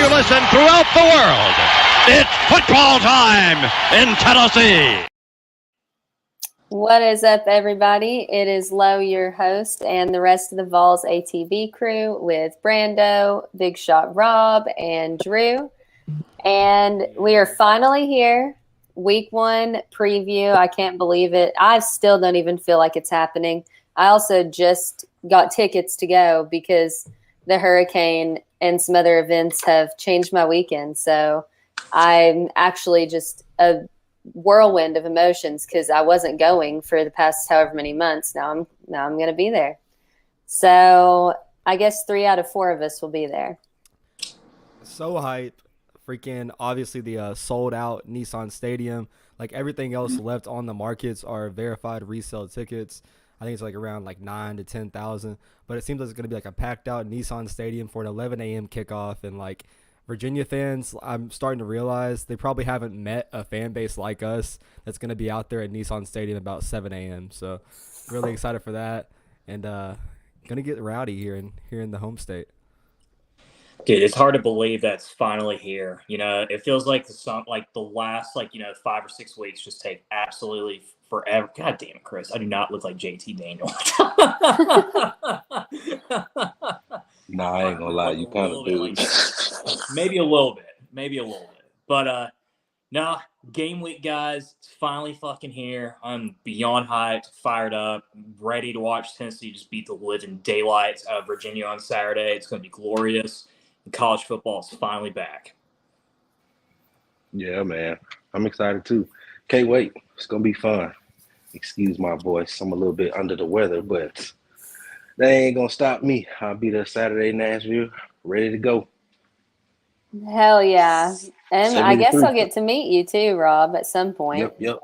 listen throughout the world. It's football time in Tennessee. What is up, everybody? It is Lo, your host, and the rest of the Vols ATB crew with Brando, Big Shot Rob, and Drew. And we are finally here. Week 1 preview. I can't believe it. I still don't even feel like it's happening. I also just got tickets to go because the hurricane and some other events have changed my weekend. So I'm actually just a whirlwind of emotions because I wasn't going for the past however many months. Now I'm going to be there. So I guess 3 out of 4 of us will be there. So hype. Freaking obviously the sold out Nissan Stadium. Like everything else left on the markets are verified resale tickets. I think it's like around like 9,000 to 10,000. But it seems like it's going to be like a packed out Nissan Stadium for an 11 a.m. kickoff. And like Virginia fans, I'm starting to realize they probably haven't met a fan base like us that's going to be out there at Nissan Stadium about 7 a.m. So really excited for that. And going to get rowdy here in the home state. Dude, it's hard to believe that's finally here. You know, it feels like the last 5 or 6 weeks just take absolutely forever. God damn it, Chris! I do not look like JT Daniel. Nah, I ain't gonna lie, you kind of do. Like, maybe a little bit. But no, game week, guys. It's finally fucking here. I'm beyond hyped, fired up, ready to watch Tennessee just beat the living daylights out of Virginia on Saturday. It's going to be glorious. And college football is finally back. Yeah, man. I'm excited too. Can't wait. It's gonna be fun. Excuse my voice. I'm a little bit under the weather, but that ain't gonna stop me. I'll be there Saturday in Nashville, ready to go. Hell yeah. And I guess 73. I'll get to meet you too, Rob, at some point. Yep.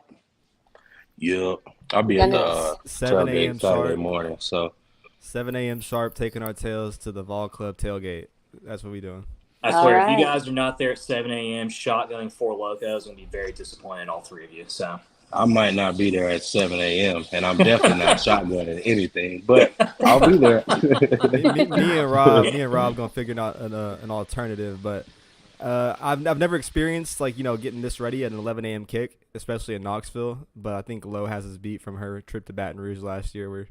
I'll be at the 7 a.m. Saturday sharp. morning. So 7 a.m. sharp, taking our tails to the Vol Club tailgate. That's what we doing. I swear, All if you right. guys are not there at 7 a.m. shotgunning 4 Locos, I'm going to be very disappointed in all 3 of you. So I might not be there at 7 a.m. and I'm definitely not shotgunning anything, but I'll be there. me and Rob gonna figure out an alternative, but I've never experienced getting this ready at an 11 a.m. kick, especially in Knoxville. But I think Lo has his beat from her trip to Baton Rouge last year, where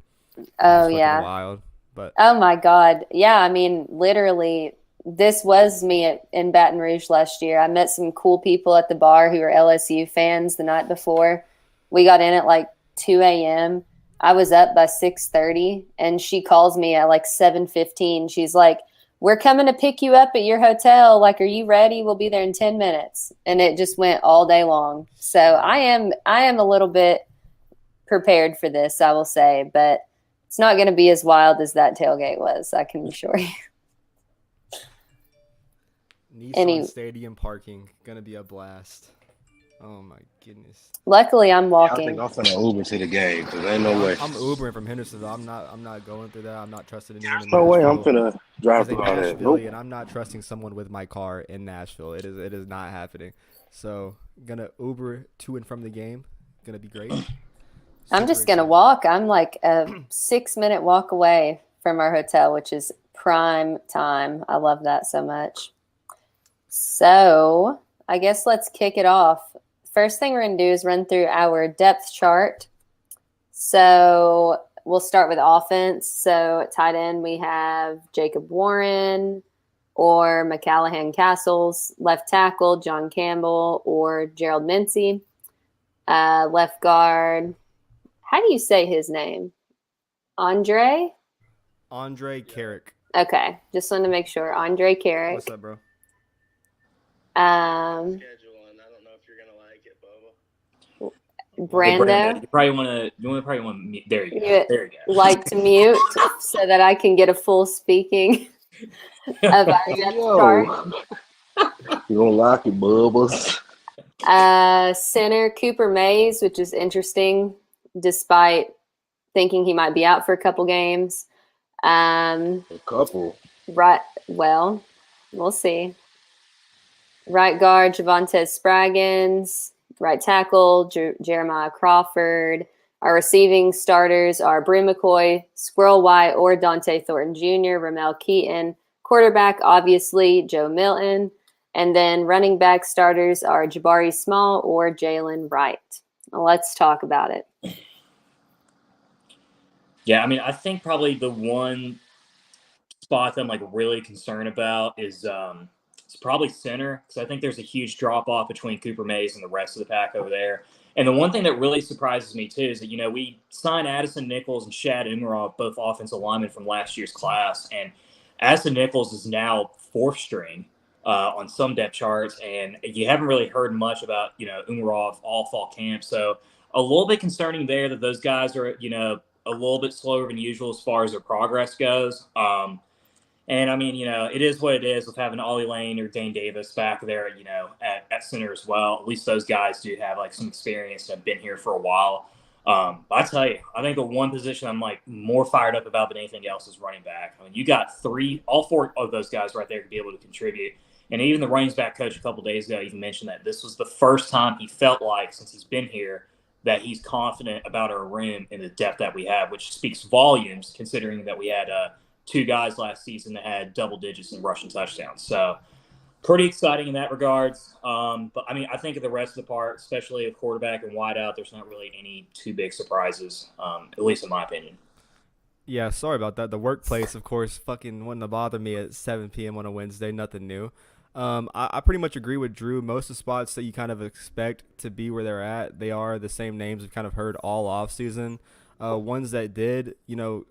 Oh, it's yeah. wild. But Oh, my God. Yeah, I mean, literally, this was me in Baton Rouge last year. I met some cool people at the bar who were LSU fans the night before. We got in at like 2 a.m. I was up by 6:30, and she calls me at like 7:15. She's like, "We're coming to pick you up at your hotel. Like, are you ready? We'll be there in 10 minutes." And it just went all day long. So I am a little bit prepared for this, I will say, but it's not going to be as wild as that tailgate was, I can assure you. Nissan Stadium parking gonna be a blast. Oh my goodness. Luckily, I'm I walking. think I'm finna Uber to the game because ain't no way. I'm Ubering from Hendersonville. I'm not going through that. I'm not trusting anyone. No way I'm Nashville. finna drive It's a through all that. Nashville, Nope. and I'm not trusting someone with my car in Nashville. It is not happening. So gonna Uber to and from the game. Gonna be great. I'm just going to walk. I'm like a 6-minute walk away from our hotel, which is prime time. I love that so much. So I guess let's kick it off. First thing we're going to do is run through our depth chart. So we'll start with offense. So at tight end, we have Jacob Warren or McCallahan Castles. Left tackle, John Campbell or Gerald Mincy. Left guard, how do you say his name? Andre Carrick. Okay, just wanted to make sure. Andre Carrick. What's up, bro? Schedule, and I don't know if you're gonna like it, Bubba. Brando. You probably want to. There you go. You There you go. like to mute so that I can get a full speaking of our depth chart. You don't like it, Bubba. Center Cooper Mays, which is interesting, despite thinking he might be out for a couple games. A couple. Right. Well, we'll see. Right guard, Javonte Spraggins. Right tackle, Jeremiah Crawford. Our receiving starters are Brew McCoy, Squirrel White, or Dante Thornton Jr., Ramel Keaton. Quarterback, obviously, Joe Milton. And then running back starters are Jabari Small or Jalen Wright. Let's talk about it. Yeah, I mean, I think probably the one spot that I'm like really concerned about is it's probably center, because I think there's a huge drop off between Cooper Mays and the rest of the pack over there. And the one thing that really surprises me too is that, you know, we signed Addison Nichols and Shad Umarov, both offensive linemen from last year's class, and Addison Nichols is now fourth string on some depth charts, and you haven't really heard much about, you know, Umarov all fall camp. So a little bit concerning there that those guys are, you know, a little bit slower than usual as far as their progress goes. And I mean, you know, it is what it is with having Ollie Lane or Dane Davis back there, you know, at center as well. At least those guys do have like some experience and have been here for a while. But I tell you, I think the one position I'm like more fired up about than anything else is running back. I mean, you got all four of those guys right there to be able to contribute. And even the running back coach a couple days ago even mentioned that this was the first time he felt like, since he's been here, that he's confident about our room and the depth that we have, which speaks volumes considering that we had two guys last season that had double digits in rushing touchdowns. So pretty exciting in that regards. But I mean, I think of the rest of the part, especially a quarterback and wideout, there's not really any too big surprises, at least in my opinion. Yeah, sorry about that. The workplace, of course, fucking wouldn't have bothered me at 7 p.m. on a Wednesday. Nothing new. I pretty much agree with Drew. Most of the spots that you kind of expect to be where they're at, they are the same names we've kind of heard all off season. Ones that did, you know,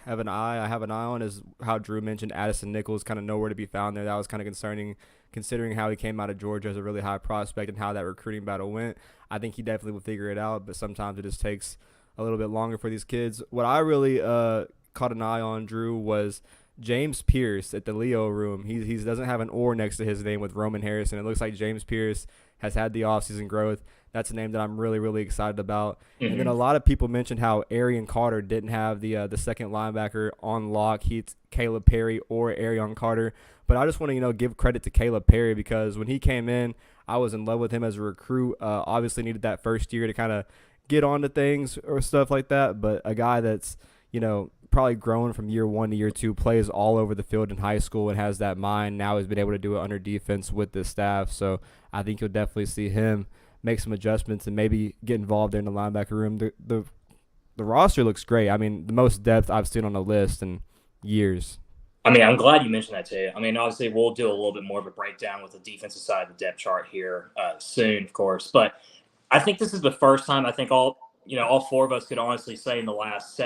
I have an eye on is how Drew mentioned Addison Nichols, kind of nowhere to be found there. That was kind of concerning considering how he came out of Georgia as a really high prospect and how that recruiting battle went. I think he definitely will figure it out, but sometimes it just takes a little bit longer for these kids. What I really caught an eye on, Drew, was James Pierce at the Leo room. He doesn't have an or next to his name with Roman Harrison. It looks like James Pierce has had the offseason growth. That's a name that I'm really, really excited about. Mm-hmm. And then a lot of people mentioned how Arian Carter didn't have the second linebacker on lock. He's Caleb Perry or Arian Carter. But I just want to, you know, give credit to Caleb Perry, because when he came in, I was in love with him as a recruit. Obviously needed that first year to kind of get onto things or stuff like that. But a guy that's, you know, probably grown from year one to year two, plays all over the field in high school and has that mind. Now has been able to do it under defense with the staff. So I think you'll definitely see him make some adjustments and maybe get involved there in the linebacker room. The roster looks great. I mean, the most depth I've seen on a list in years. I mean, I'm glad you mentioned that too. I mean, obviously we'll do a little bit more of a breakdown with the defensive side of the depth chart here soon, of course. But I think this is the first time I think all four of us could honestly say in the last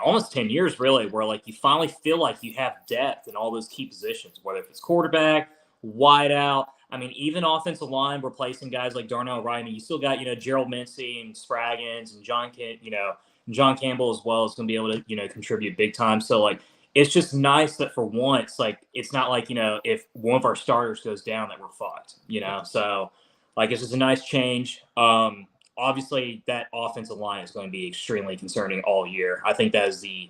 almost 10 years really, where like you finally feel like you have depth in all those key positions, whether it's quarterback, wideout. I mean, even offensive line, replacing guys like Darnell Wright. You still got, you know, Gerald Mincy and Spraggins and John Campbell as well is going to be able to, you know, contribute big time. So like, it's just nice that for once, like, it's not like, you know, if one of our starters goes down that we're fucked, you know? So like, it's just a nice change. Obviously that offensive line is going to be extremely concerning all year. I think that is the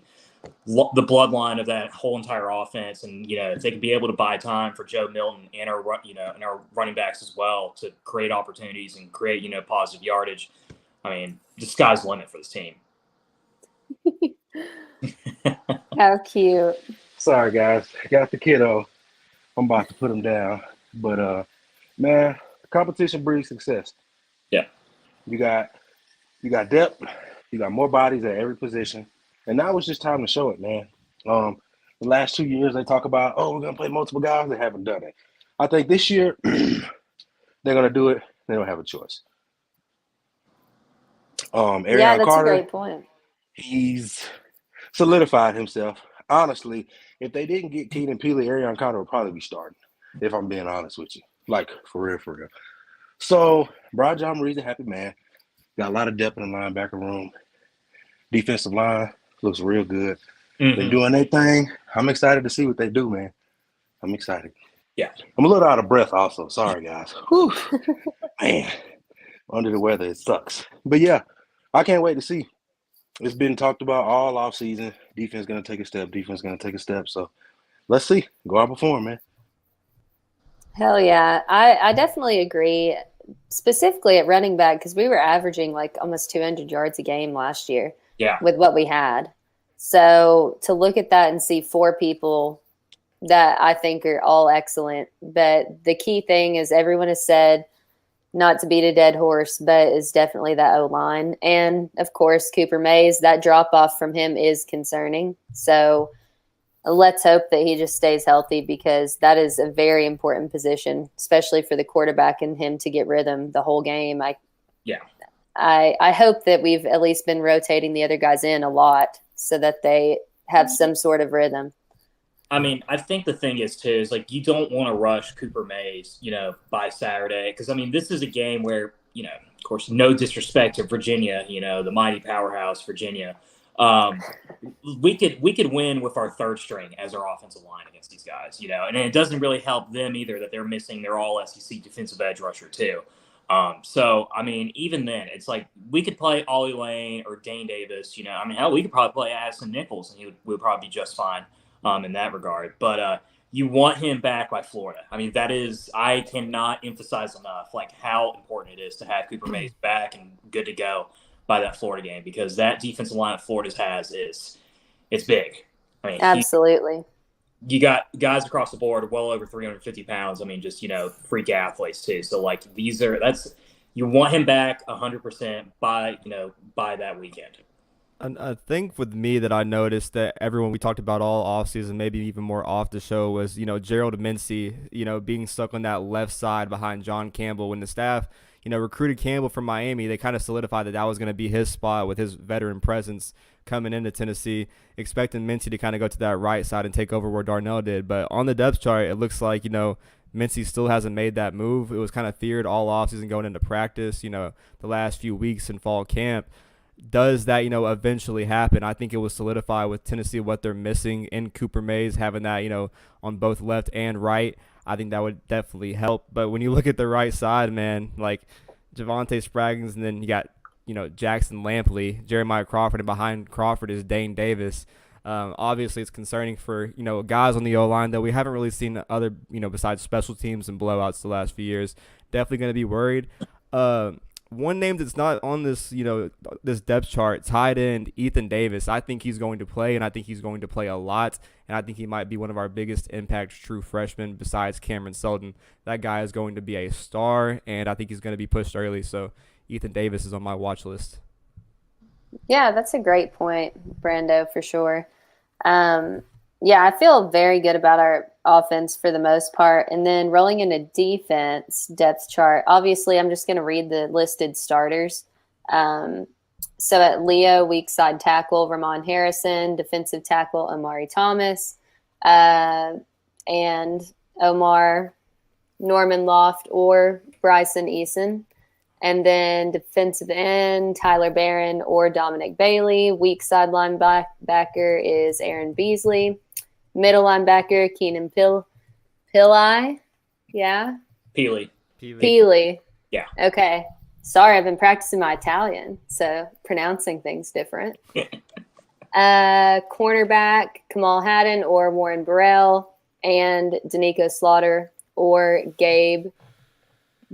bloodline of that whole entire offense. And, you know, if they could be able to buy time for Joe Milton and our running backs as well to create opportunities and create, you know, positive yardage, I mean, the sky's the limit for this team. How cute. Sorry, guys. I got the kiddo. I'm about to put him down. But, man, competition breeds success. Yeah. You got depth. You got more bodies at every position. And now it's just time to show it, man. The last 2 years, they talk about, we're going to play multiple guys. They haven't done it. I think this year, they're going to do it. They don't have a choice. That's Carter, a great point. He's solidified himself. Honestly, if they didn't get Keenan Peely, Arian Carter would probably be starting, if I'm being honest with you. Like, for real. So, Brian John Marie's a happy man. Got a lot of depth in the linebacker room. Defensive line looks real good. Mm-hmm. They're doing their thing. I'm excited to see what they do, man. I'm excited. Yeah. I'm a little out of breath also. Sorry, guys. Whew. Man, under the weather, it sucks. But, yeah, I can't wait to see. It's been talked about all offseason. Defense going to take a step. So, let's see. Go out and perform, man. Hell yeah. I definitely agree, specifically at running back, because we were averaging like almost 200 yards a game last year. Yeah. With what we had. So to look at that and see four people that I think are all excellent. But the key thing is everyone has said, not to beat a dead horse, but is definitely that O-line. And, of course, Cooper Mays, that drop-off from him is concerning. So let's hope that he just stays healthy because that is a very important position, especially for the quarterback and him to get rhythm the whole game. I hope that we've at least been rotating the other guys in a lot so that they have some sort of rhythm. I mean, I think the thing is, too, is like you don't want to rush Cooper Mays, by Saturday. Because, I mean, this is a game where, of course, no disrespect to Virginia, the mighty powerhouse Virginia. We could win with our third string as our offensive line against these guys, and it doesn't really help them either that they're missing their all SEC defensive edge rusher, too. So, I mean, even then, it's like we could play Ollie Lane or Dane Davis, I mean, hell, we could probably play Addison Nichols and he would probably be just fine. In that regard. But you want him back by Florida. I mean, I cannot emphasize enough, like, how important it is to have Cooper Mays back and good to go by that Florida game because that defensive line that Florida has it's big. I mean, absolutely. You got guys across the board well over 350 pounds. I mean, just, freak athletes too. So, like, you want him back 100% by that weekend. A thing with me that I noticed that everyone we talked about all offseason, maybe even more off the show, was, Gerald Mincy, being stuck on that left side behind John Campbell. When the staff, recruited Campbell from Miami, they kind of solidified that was going to be his spot with his veteran presence coming into Tennessee, expecting Mincy to kind of go to that right side and take over where Darnell did. But on the depth chart, it looks like, Mincy still hasn't made that move. It was kind of feared all offseason going into practice, the last few weeks in fall camp. Does that, eventually happen? I think it will solidify with Tennessee what they're missing in Cooper Mays, having that, on both left and right. I think that would definitely help. But when you look at the right side, man, like Javonte Spraggins, and then you got, Jackson Lampley, Jeremiah Crawford, and behind Crawford is Dane Davis. Obviously, it's concerning for, guys on the O-line that we haven't really seen other, besides special teams and blowouts the last few years. Definitely going to be worried. One name that's not on this, this depth chart, tight end Ethan Davis. I think he's going to play, and I think he's going to play a lot, and I think he might be one of our biggest impact true freshmen besides Cameron Selden. That guy is going to be a star, and I think he's going to be pushed early, so Ethan Davis is on my watch list. Yeah, that's a great point, Brando, for sure. Yeah, I feel very good about our offense for the most part. And then rolling into defense depth chart, obviously I'm just going to read the listed starters. So at Leo, weak side tackle, Ramon Harrison, defensive tackle, Amari Thomas, and Omar, Norman Loft, or Bryson Eason. And then defensive end, Tyler Barron or Dominic Bailey. Weak side linebacker is Aaron Beasley. Middle linebacker, Keenan Pillai. Yeah? Peely. Yeah. Okay. Sorry, I've been practicing my Italian, so pronouncing things different. Cornerback, Kamal Haddon or Warren Burrell. And Danico Slaughter or Gabe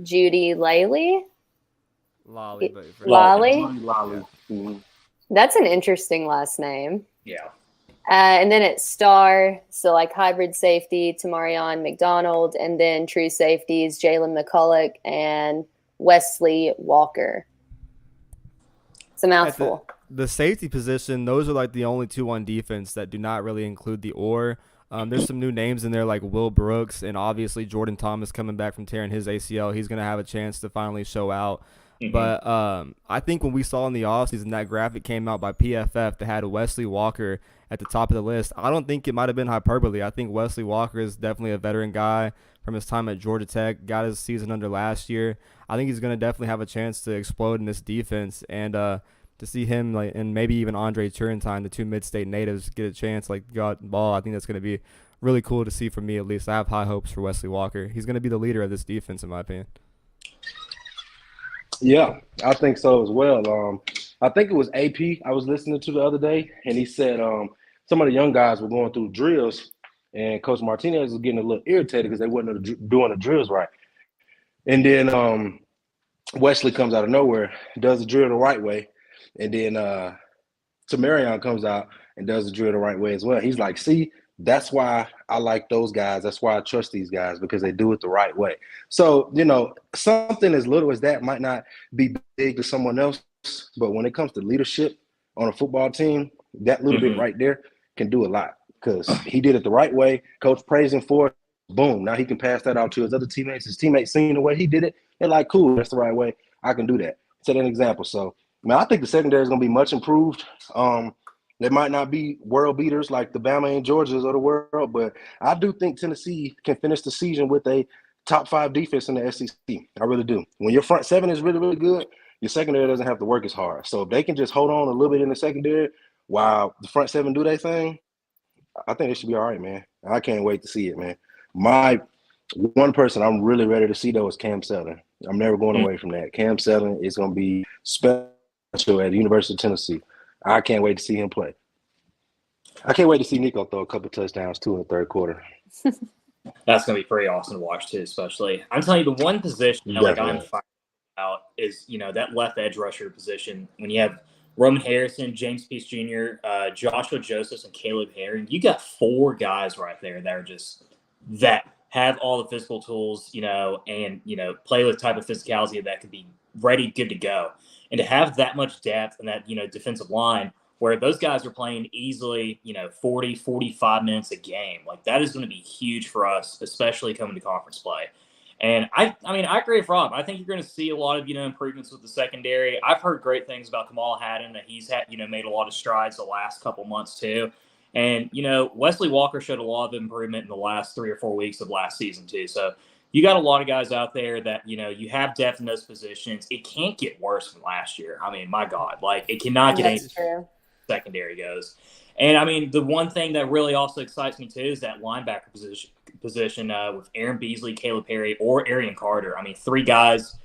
Judy Laley. Lolly. Mm-hmm. That's an interesting last name. Yeah. And then it's star, so like hybrid safety, Tamarion McDonald, and then true safeties, Jalen McCulloch and Wesley Walker. It's a mouthful. The safety position, those are like the only two on defense that do not really include the or. There's some new names in there like Will Brooks, and obviously Jordan Thomas coming back from tearing his ACL. He's going to have a chance to finally show out. Mm-hmm. But I think when we saw in the offseason that graphic came out by PFF that had Wesley Walker at the top of the list, I don't think it might have been hyperbole. I think Wesley Walker is definitely a veteran guy from his time at Georgia Tech, got his season under last year. I think he's going to definitely have a chance to explode in this defense, and to see him and maybe even Andre Turrentine, the two mid-state natives, get a chance go out and ball, I think that's going to be really cool to see for me at least. I have high hopes for Wesley Walker. He's going to be the leader of this defense in my opinion. Yeah, I think so as well. I think it was AP I was listening to the other day, and he said some of the young guys were going through drills, and Coach Martinez was getting a little irritated because they wasn't doing the drills right. And then Wesley comes out of nowhere, does the drill the right way, and then Tamarion comes out and does the drill the right way as well. He's like, see, That's why I like those guys. That's why I trust these guys, because they do it the right way. So, you know, something as little as that might not be big to someone else, but when it comes to leadership on a football team, that little bit right there can do a lot, because he did it the right way. Coach praised him for it. Boom. Now he can pass that out to his other teammates. His teammates seeing the way he did it. They're like, cool, that's the right way. I can do that. Set an example. So, man, I think the secondary is going to be much improved. They might not be world beaters like the Bama and Georgias of the world, but I do think Tennessee can finish the season with a top 5 defense in the SEC. I really do. When your front seven is really, really good, your secondary doesn't have to work as hard. So if they can just hold on a little bit in the secondary while the front seven do their thing, I think it should be all right, man. I can't wait to see it, man. My one person I'm really ready to see, though, is Cam Sutton. I'm never going away from that. Cam Sutton is going to be special at the University of Tennessee. I can't wait to see him play. I can't wait to see Nico throw a couple touchdowns, too, in the third quarter. That's going to be pretty awesome to watch, too, especially. I'm telling you, the one position I'm fired out is, that left edge rusher position. When you have Roman Harrison, James Peace Jr., Joshua Joseph, and Caleb Herring, you got 4 guys right there that are just that have all the physical tools, and, play with type of physicality that could be ready, good to go. And to have that much depth in that, defensive line where those guys are playing easily, 40, 45 minutes a game, like that is going to be huge for us, especially coming to conference play. And I agree with Rob. I think you're going to see a lot of, improvements with the secondary. I've heard great things about Kamal Haddon, that he's had, made a lot of strides the last couple months too. And, Wesley Walker showed a lot of improvement in the last 3 or 4 weeks of last season too. So you got a lot of guys out there that, you have depth in those positions. It can't get worse than last year. I mean, my God, like it cannot get any secondary goes. And the one thing that really also excites me too is that linebacker position with Aaron Beasley, Caleb Perry, or Arian Carter. 3 guys.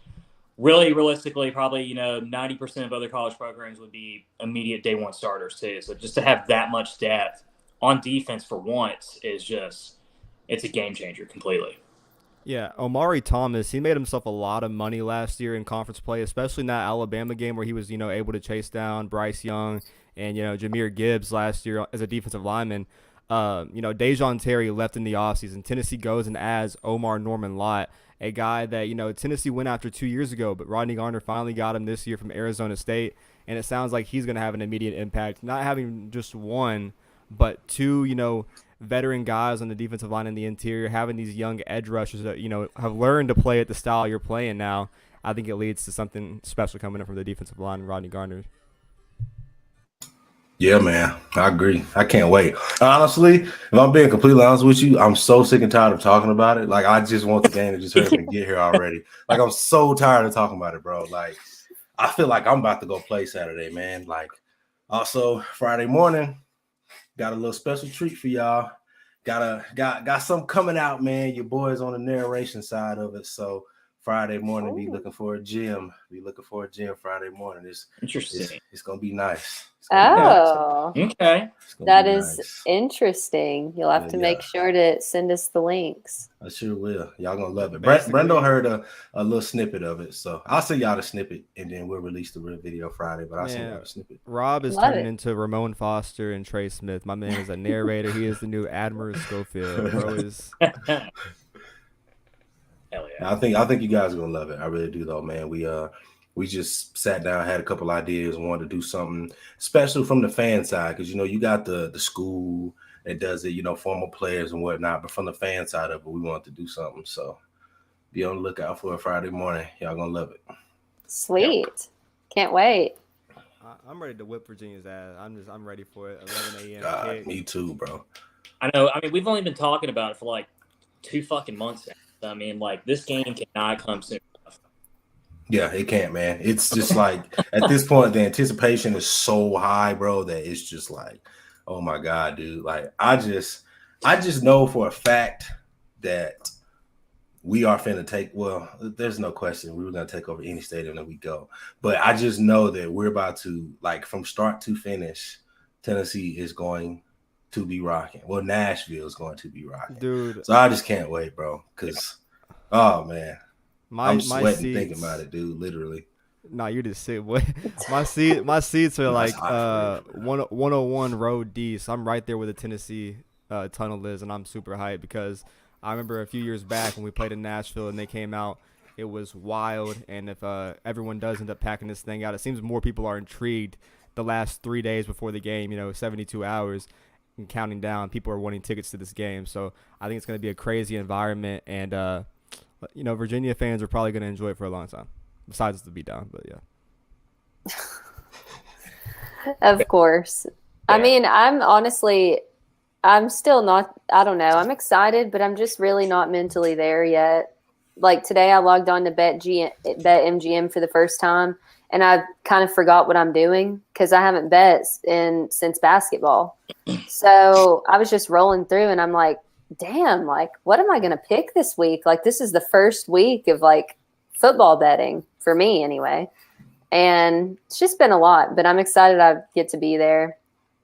Really, realistically, probably 90% of other college programs would be immediate day one starters too. So just to have that much depth on defense for once is it's a game changer completely. Yeah, Omari Thomas, he made himself a lot of money last year in conference play, especially in that Alabama game where he was, able to chase down Bryce Young and, Jahmyr Gibbs last year as a defensive lineman. Dejon Terry left in the offseason. Tennessee goes and adds Omar Norman Lott, a guy that, Tennessee went after 2 years ago, but Rodney Garner finally got him this year from Arizona State, and it sounds like he's going to have an immediate impact, not having just one, but 2, veteran guys on the defensive line in the interior, having these young edge rushers that, have learned to play at the style you're playing now. I think it leads to something special coming in from the defensive line, Rodney Garner. Yeah, man, I agree. I can't wait. Honestly, if I'm being completely honest with you, I'm so sick and tired of talking about it. Like, I just want the game to just hurry up and get here already. Like, I'm so tired of talking about it, bro. Like, I feel like I'm about to go play Saturday, man. Like, also Friday morning, got a little special treat for y'all. Got something coming out, man. Your boy's on the narration side of it, so Friday morning, be looking for a gym. Friday morning. It's interesting. It's gonna be nice. Okay. That is nice. Interesting. You'll have to make sure to send us the links. I sure will. Y'all gonna love it. Brendo heard a little snippet of it, so I'll send y'all the snippet, and then we'll release the real video Friday. But I'll send y'all the snippet. Rob is turning into Ramon Foster and Trey Smith. My man is a narrator. He is the new Admiral Schofield. Bro is. Hell yeah. I think you guys are gonna love it. I really do, though, man. We just sat down, had a couple ideas, and wanted to do something special from the fan side, because you got the school that does it, former players and whatnot, but from the fan side of it, we wanted to do something. So be on the lookout for it Friday morning. Y'all gonna love it. Sweet. Yep. Can't wait. I'm ready to whip Virginia's ass. I'm ready for it. 11 a.m. God, me too, bro. I know. We've only been talking about it for like 2 fucking months now. This game cannot come soon enough. Yeah, it can't, man. It's just like at this point, the anticipation is so high, bro, that it's just like, oh my God, dude. Like, I just know for a fact that we are finna take. Well, there's no question we were gonna take over any stadium that we go. But I just know that we're about to, like, from start to finish, Tennessee is going to be rocking. Well, Nashville is going to be rocking, dude. So I just can't wait, bro. Because, oh man, I'm sweating thinking about it, dude. Literally. Nah, you just sit. My seats are like 101 row D, so I'm right there with the Tennessee tunnel is, and I'm super hyped because I remember a few years back when we played in Nashville and they came out, it was wild. And if everyone does end up packing this thing out, it seems more people are intrigued the last 3 days before the game, 72 hours and counting down. People are wanting tickets to this game. So I think it's going to be a crazy environment. And, Virginia fans are probably going to enjoy it for a long time, besides the beatdown. But, yeah. Of course. I mean, I'm still not, I don't know. I'm excited, but I'm just really not mentally there yet. Like today I logged on to BetMGM for the first time, and I kind of forgot what I'm doing because I haven't bet since basketball. So I was just rolling through, and I'm like, damn, like, what am I going to pick this week? Like, this is the first week of, like, football betting for me anyway. And it's just been a lot, but I'm excited I get to be there.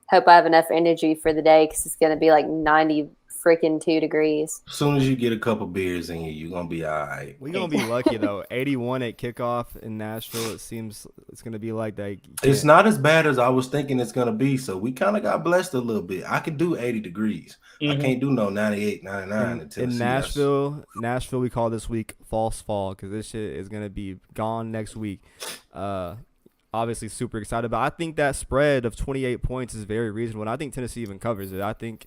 Hope I have enough energy for the day because it's going to be like 90 freaking 2 degrees. As soon as you get a couple beers in you, you're going to be all right. We're going to be lucky, though. 81 at kickoff in Nashville. It seems it's going to be like that. It's not as bad as I was thinking it's going to be, so we kind of got blessed a little bit. I could do 80 degrees. I can't do no 98, 99 in Nashville, we call this week false fall because this shit is going to be gone next week. Obviously super excited, but I think that spread of 28 points is very reasonable, and I think Tennessee even covers it. I think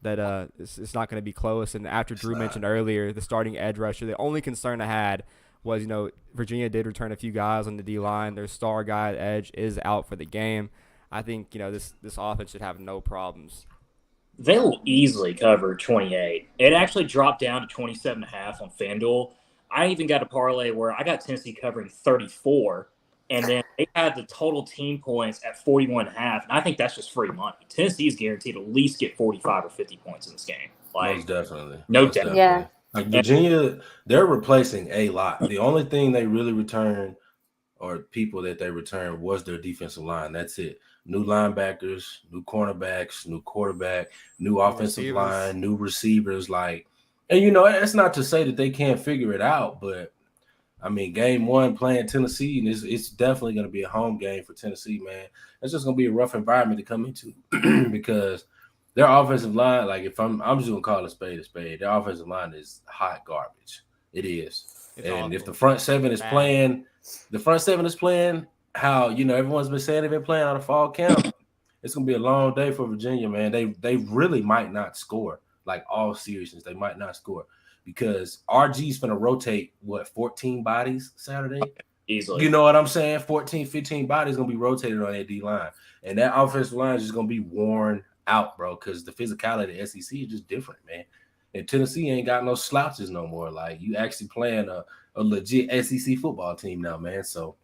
that it's not going to be close. And after Drew mentioned earlier, the starting edge rusher, the only concern I had was, Virginia did return a few guys on the D-line. Their star guy at edge is out for the game. I think, this offense should have no problems. They will easily cover 28. It actually dropped down to 27.5 on FanDuel. I even got a parlay where I got Tennessee covering 34, and then they had the total team points at 41.5. And I think that's just free money. Tennessee is guaranteed to at least get 45 or 50 points in this game. Most definitely. No doubt. Yeah. Like Virginia, they're replacing a lot. The only thing they really returned, or people that they returned, was their defensive line. That's it. New linebackers, new cornerbacks, new quarterback, new offensive line, new receivers. And that's not to say that they can't figure it out, but I mean, game one playing Tennessee, and it's definitely going to be a home game for Tennessee, man. It's just going to be a rough environment to come into because their offensive line, like if I'm just going to call it a spade, their offensive line is hot garbage. It is. It's and awful. If the front seven is playing how, everyone's been saying they've been playing out of fall camp, it's going to be a long day for Virginia, man. They really might not score, like all seriousness. They might not score because RG's going to rotate, 14 bodies Saturday? Easily. You know what I'm saying? 14, 15 bodies going to be rotated on that D-line. And that offensive line is just going to be worn out, bro, because the physicality of the SEC is just different, man. And Tennessee ain't got no slouches no more. Like, you actually playing a legit SEC football team now, man. So,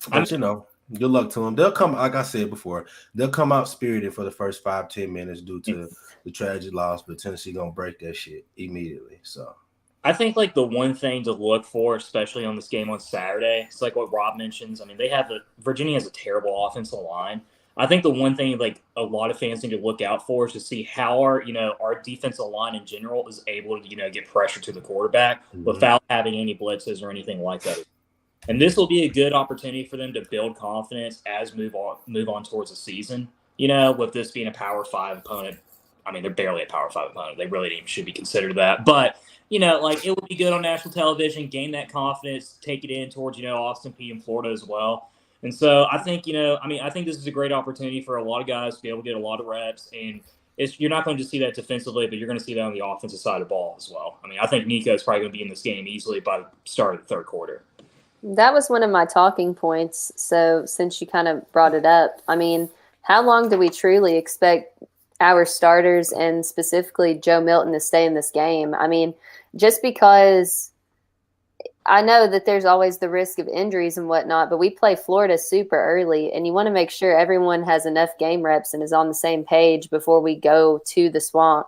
but good luck to them. They'll come, like I said before, they'll come out spirited for the first 5-10 minutes due to the tragic loss, but Tennessee gonna break that shit immediately. So I think like the one thing to look for, especially on this game on Saturday, it's like what Rob mentions. I mean, Virginia has a terrible offensive line. I think the one thing like a lot of fans need to look out for is to see how our defensive line in general is able to, get pressure to the quarterback without having any blitzes or anything like that. And this will be a good opportunity for them to build confidence as move on towards the season. With this being a Power 5 opponent. I mean, they're barely a Power 5 opponent. They really should be considered that. But, it will be good on national television, gain that confidence, take it in towards, Austin Peay and Florida as well. And so I think, I think this is a great opportunity for a lot of guys to be able to get a lot of reps. And you're not going to just see that defensively, but you're going to see that on the offensive side of the ball as well. I mean, I think Nico is probably going to be in this game easily by the start of the third quarter. That was one of my talking points. So since you kind of brought it up, I mean, how long do we truly expect our starters and specifically Joe Milton to stay in this game? I mean, just because I know that there's always the risk of injuries and whatnot, but we play Florida super early, and you want to make sure everyone has enough game reps and is on the same page before we go to the Swamp.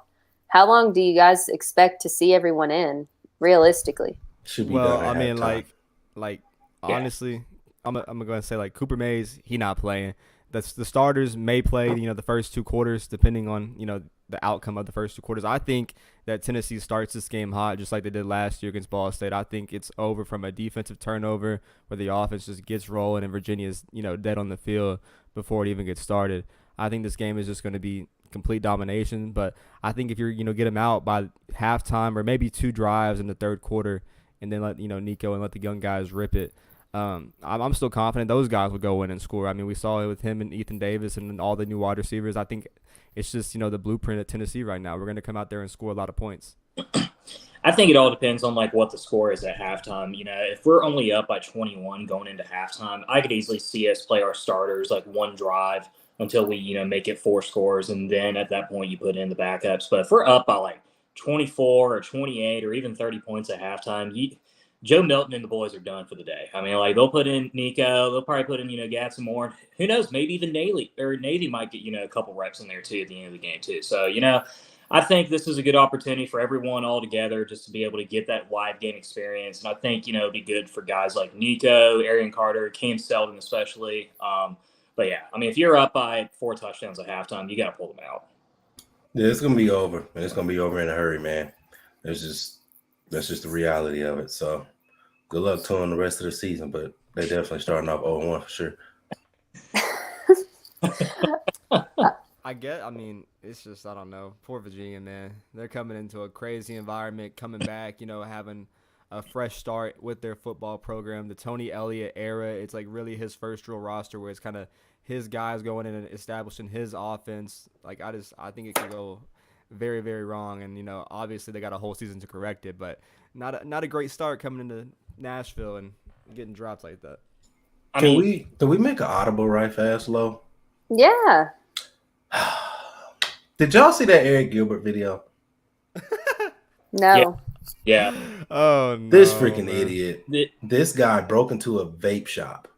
How long do you guys expect to see everyone in, realistically? Should be done at halftime. Honestly, I'm gonna go and say like Cooper Mays, he not playing. The starters may play, the first 2 quarters depending on the outcome of the first 2 quarters. I think that Tennessee starts this game hot just like they did last year against Ball State. I think it's over from a defensive turnover where the offense just gets rolling and Virginia's dead on the field before it even gets started. I think this game is just going to be complete domination. But I think if you're, get them out by halftime or maybe 2 drives in the third quarter and then let, Nico and let the young guys rip it, I'm still confident those guys will go in and score. I mean, we saw it with him and Ethan Davis and all the new wide receivers. I think it's just, the blueprint at Tennessee right now. We're going to come out there and score a lot of points. I think it all depends on what the score is at halftime. If we're only up by 21 going into halftime, I could easily see us play our starters one drive until we, make it 4 scores. And then at that point you put in the backups. But if we're up by 24 or 28 or even 30 points at halftime, Joe Milton and the boys are done for the day. I mean, they'll put in Nico, they'll probably put in, Gatson Moore. Who knows? Maybe even Navy might get, a couple reps in there too at the end of the game too. So, I think this is a good opportunity for everyone all together just to be able to get that live game experience. And I think, it'd be good for guys like Nico, Arian Carter, Cam Selden especially. But yeah, I mean, if you're up by 4 touchdowns at halftime, you got to pull them out. Yeah, it's gonna be over, and it's gonna be over in a hurry, man. That's just the reality of it. So, good luck to them the rest of the season, but they definitely starting off 0-1 for sure. I mean, it's just, I don't know. Poor Virginia, man. They're coming into a crazy environment, coming back, having a fresh start with their football program. The Tony Elliott era, it's really his first real roster where it's kind of his guys going in and establishing his offense. I think it could go very, very wrong. And, obviously they got a whole season to correct it, but not a great start coming into Nashville and getting dropped like that. Can we make an audible right fast, Lo? Yeah. Did y'all see that Eric Gilbert video? No. Yeah. Oh, no. This freaking idiot. This guy broke into a vape shop,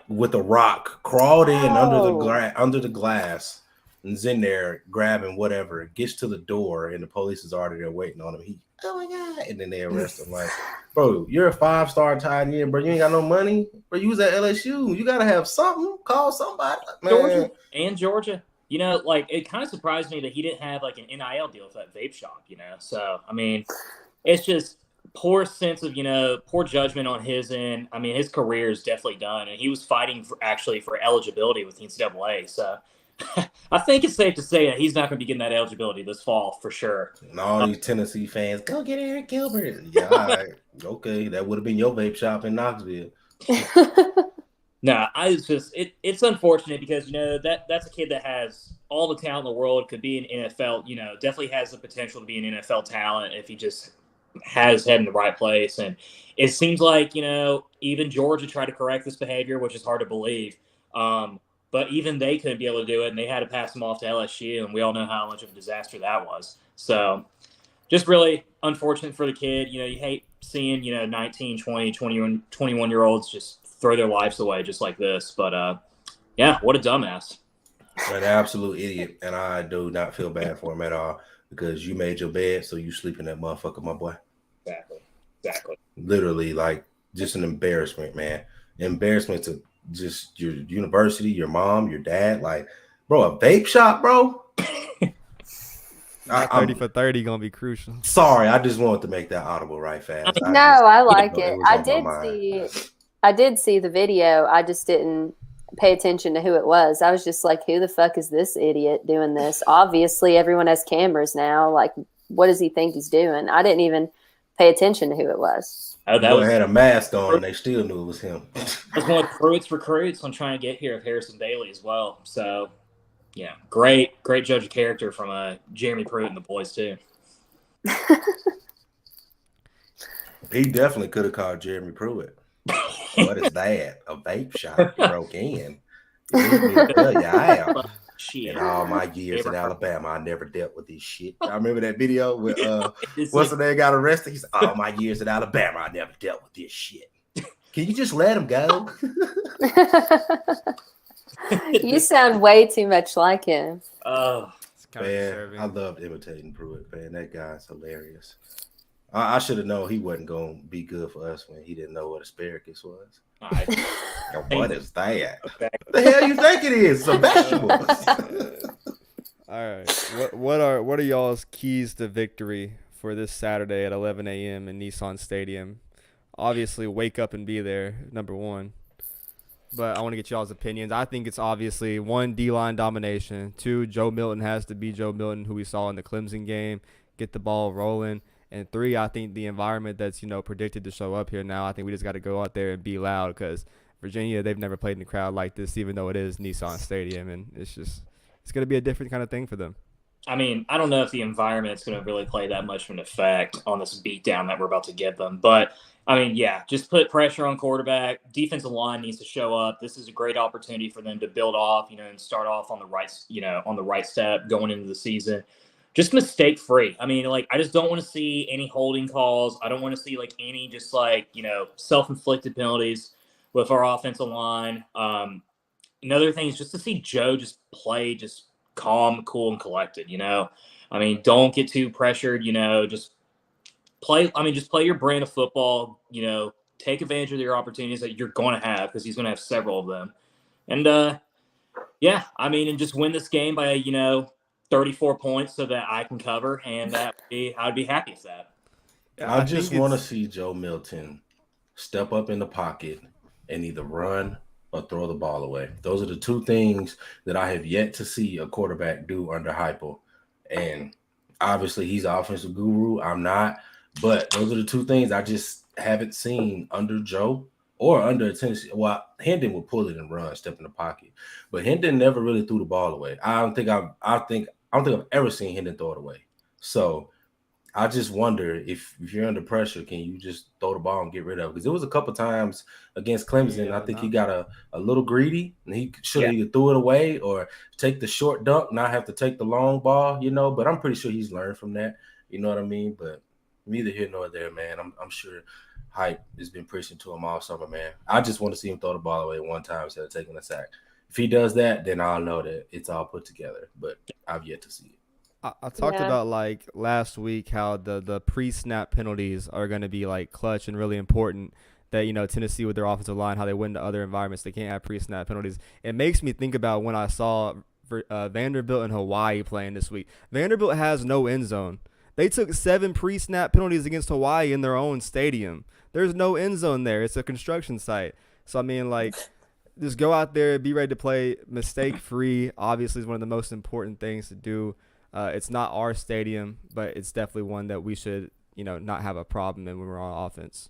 with a rock, crawled in under the glass, and is in there grabbing whatever. Gets to the door, and the police is already there waiting on him. Oh my God. And then they arrest him. Bro, you're a 5-star tight end, bro. You ain't got no money. Bro, you was at LSU. You got to have something. Call somebody. Man. Georgia. It kind of surprised me that he didn't have an NIL deal with that vape shop, So, I mean, it's just poor sense of, poor judgment on his end. I mean, his career is definitely done. And he was fighting for eligibility with the NCAA. So, I think it's safe to say that he's not going to be getting that eligibility this fall for sure. And all these Tennessee fans, go get Eric Gilbert. Yeah, all right. Okay, that would have been your vape shop in Knoxville. No, it's unfortunate because, that's a kid that has all the talent in the world, could be an NFL, definitely has the potential to be an NFL talent if he just has his head in the right place. And it seems like, even Georgia tried to correct this behavior, which is hard to believe. But even they couldn't be able to do it, and they had to pass him off to LSU, and we all know how much of a disaster that was. So just really unfortunate for the kid. You hate seeing, 19, 20, 21-year-olds just throw their lives away just like this. But, yeah, what a dumbass. An absolute idiot, and I do not feel bad for him at all because you made your bed, so you sleep in that motherfucker, my boy. Exactly. Literally, just an embarrassment, man. Embarrassment to just your university, your mom, your dad. Bro, a vape shop, bro? 30 for 30 going to be crucial. Sorry, I just wanted to make that audible right fast. I like it. I did see the video. I just didn't pay attention to who it was. I was just like, who the fuck is this idiot doing this? Obviously, everyone has cameras now. What does he think he's doing? I didn't even pay attention to who it was. That had a mask on, and they still knew it was him. It was one of Pruitt's recruits on trying to get here of Harrison Bailey as well. So, yeah, great judge of character from Jeremy Pruitt and the boys too. He definitely could have called Jeremy Pruitt. What is that? A vape shop broke in. In all my years in Alabama, I never dealt with this shit. I remember that video with what's the name got arrested? He said, all my years in Alabama, I never dealt with this shit. Can you just let him go? You sound way too much like him. Oh, man, I loved imitating Pruitt, man. That guy's hilarious. I should have known he wasn't going to be good for us when he didn't know what asparagus was. What is that? What the hell you think it is? It's a vegetable. All right. What are y'all's keys to victory for this Saturday at 11 a.m. in Nissan Stadium? Obviously, wake up and be there, number one. but I want to get y'all's opinions. I think it's obviously 1, D-line domination. 2, Joe Milton has to be Joe Milton, who we saw in the Clemson game, get the ball rolling. And 3, I think the environment that's, predicted to show up here now, I think we just got to go out there and be loud because Virginia, they've never played in a crowd like this, even though it is Nissan Stadium, and it's going to be a different kind of thing for them. I mean, I don't know if the environment's going to really play that much of an effect on this beatdown that we're about to give them. But, I mean, yeah, just put pressure on quarterback. Defensive line needs to show up. This is a great opportunity for them to build off, and start off on the right step going into the season. Just mistake-free. I mean, I just don't want to see any holding calls. I don't want to see, any just, self-inflicted penalties with our offensive line. Another thing is just to see Joe just play just calm, cool, and collected, I mean, don't get too pressured, just play. I mean, just play your brand of football, take advantage of your opportunities that you're going to have because he's going to have several of them. And, yeah, I mean, and just win this game by, 34 points so that I can cover, and I'd be happy with that. I just want to see Joe Milton step up in the pocket and either run or throw the ball away. Those are the 2 things that I have yet to see a quarterback do under Heupel. And obviously he's an offensive guru. I'm not. But those are the 2 things I just haven't seen under Joe or under Tennessee. Well, Hendon would pull it and run, step in the pocket. But Hendon never really threw the ball away. I don't think I've ever seen Hendon throw it away. So I just wonder if you're under pressure, can you just throw the ball and get rid of it? Because it was a couple times against Clemson. I think he got a little greedy, and he should have either threw it away or take the short dunk, not have to take the long ball, But I'm pretty sure he's learned from that. You know what I mean? But neither here nor there, man. I'm sure Hype has been preaching to him all summer, man. I just want to see him throw the ball away one time instead of taking a sack. If he does that, then I'll know that it's all put together. But I've yet to see it. I talked about last week how the pre-snap penalties are going to be clutch and really important. That Tennessee with their offensive line, how they win to other environments, they can't have pre-snap penalties. It makes me think about when I saw Vanderbilt and Hawaii playing this week. Vanderbilt has no end zone. They took 7 pre-snap penalties against Hawaii in their own stadium. There's no end zone there. It's a construction site. So I mean, just go out there, be ready to play mistake-free. Obviously, is one of the most important things to do. It's not our stadium, but it's definitely one that we should, not have a problem in when we're on offense.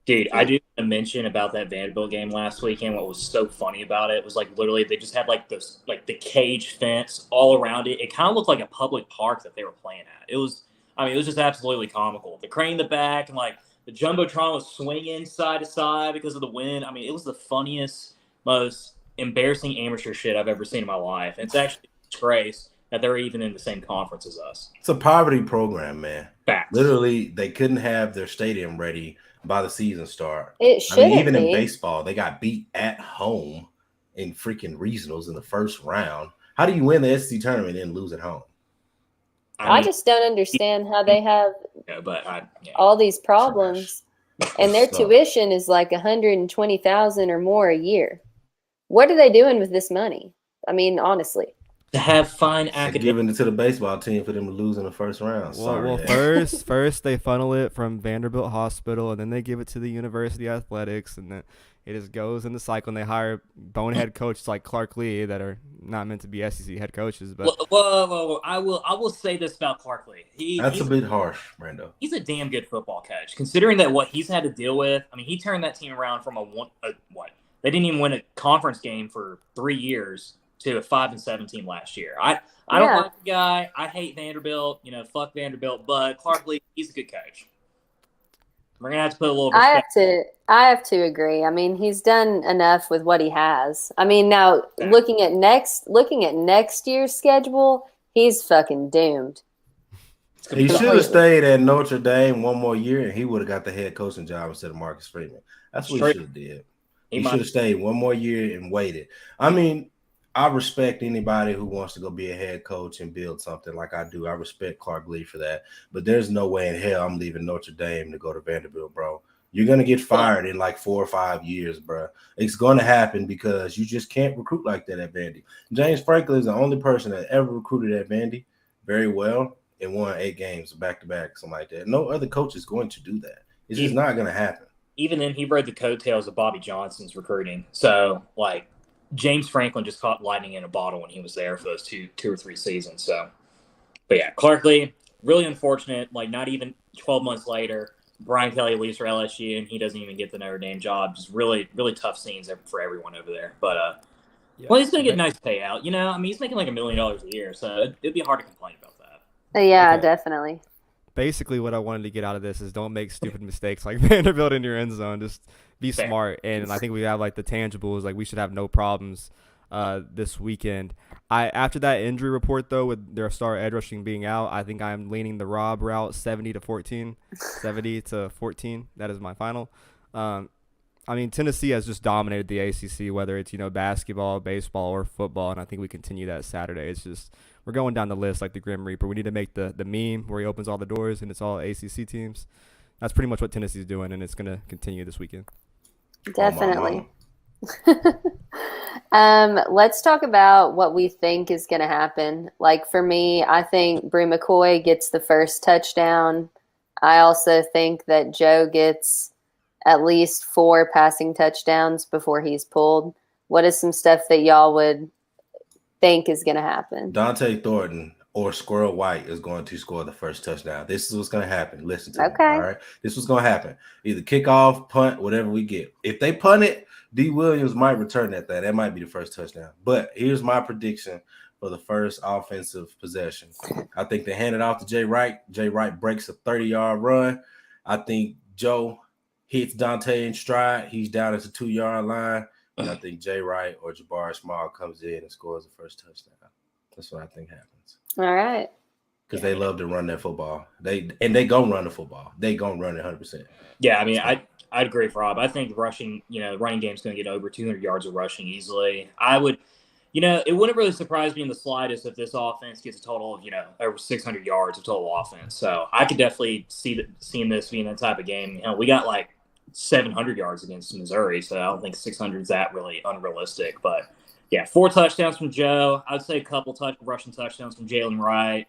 Dude, I do want to mention about that Vanderbilt game last weekend. What was so funny about it was literally they just had the cage fence all around it. It kind of looked like a public park that they were playing at. It was just absolutely comical. The crane in the back and the jumbotron was swinging side to side because of the wind. I mean, it was the funniest, most embarrassing amateur shit I've ever seen in my life. And it's actually a disgrace that they're even in the same conference as us. It's a poverty program, man. Facts. Literally, they couldn't have their stadium ready by the season start. It should even in baseball, they got beat at home in freaking regionals in the first round. How do you win the SEC tournament and lose at home? I just don't understand how they have all these problems, and their tuition is $120,000 or more a year. What are they doing with this money? I mean, honestly. To have fine academics. Giving it to the baseball team for them to lose in the first round. Well, first they funnel it from Vanderbilt Hospital, and then they give it to the University Athletics, and then it just goes in the cycle, and they hire bonehead coaches like Clark Lee that are not meant to be SEC head coaches. But whoa. I will say this about Clark Lee. That's a bit harsh, Brando. He's a damn good football coach, considering that what he's had to deal with. I mean, he turned that team around from they didn't even win a conference game for 3 years to a 5-7 team last year. I don't like the guy. I hate Vanderbilt. Fuck Vanderbilt. But Clark Lee, he's a good coach. We're gonna have to put a little respect. I have to agree. I mean, he's done enough with what he has. I mean, now looking at next year's schedule, he's fucking doomed. He should have stayed at Notre Dame one more year, and he would have got the head coaching job instead of Marcus Freeman. That's what he should have did. He should have stayed one more year and waited. I mean, I respect anybody who wants to go be a head coach and build something like I do. I respect Clark Lee for that. But there's no way in hell I'm leaving Notre Dame to go to Vanderbilt, bro. You're going to get fired in 4 or 5 years, bro. It's going to happen because you just can't recruit like that at Vandy. James Franklin is the only person that ever recruited at Vandy very well and won 8 games back-to-back, something like that. No other coach is going to do that. It's just not going to happen. even then, he rode the coattails of Bobby Johnson's recruiting. So, like, James Franklin just caught lightning in a bottle when he was there for those two or three seasons. So, but yeah, Clark Lee, really unfortunate. Like, not even 12 months later, Brian Kelly leaves for LSU, and he doesn't even get the Notre Dame job. Just really, really tough scenes for everyone over there. But, Yeah. well, he's going to get a nice payout. You know, I mean, he's making like $1 million a year, so it'd be hard to complain about that. Yeah, Okay. definitely. Basically, what I wanted to get out of this is don't make stupid mistakes like Vanderbilt in your end zone. Just be Fair. smart. And I think we have like the tangibles. Like we should have no problems this weekend. After that injury report though, with their star edge rushing being out, I think I'm leaning the Rob route 70-14. 70-14. That is my final. I mean, Tennessee has just dominated the ACC, whether it's, basketball, baseball, or football, and I think we continue that Saturday. It's just we're going down the list like the Grim Reaper. We need to make the meme where he opens all the doors and it's all ACC teams. That's pretty much what Tennessee's doing, and it's going to continue this weekend. Definitely. Let's talk about what we think is going to happen. Like for me, I think Brie McCoy gets the first touchdown. I also think that Joe gets at least 4 passing touchdowns before he's pulled. What is some stuff that y'all would think is going to happen? Dante Thornton or Squirrel White is going to score the first touchdown. This is what's going to happen. Listen to me. All right. This is what's going to happen. Either kickoff, punt, whatever we get. If they punt it, D. Williams might return that thing. That might be the first touchdown. But here's my prediction for the first offensive possession. I think they hand it off to Jay Wright. Jay Wright breaks a 30-yard run. I think Joe hits Dante in stride. He's down at the 2-yard line. And I think Jay Wright or Jabari Small comes in and scores the first touchdown. That's what I think happens. All right. Because they love to run their football. They gonna run the football. They gonna run it 100%. Yeah, I mean, I'd agree with Rob. I think running game's going to get over 200 yards of rushing easily. I would, it wouldn't really surprise me in the slightest if this offense gets a total of, over 600 yards of total offense. So I could definitely seeing this being that type of game. We got like 700 yards against Missouri, so I don't think 600 is that really unrealistic. But yeah, 4 touchdowns from Joe. I'd say a couple rushing touchdowns from Jalen Wright.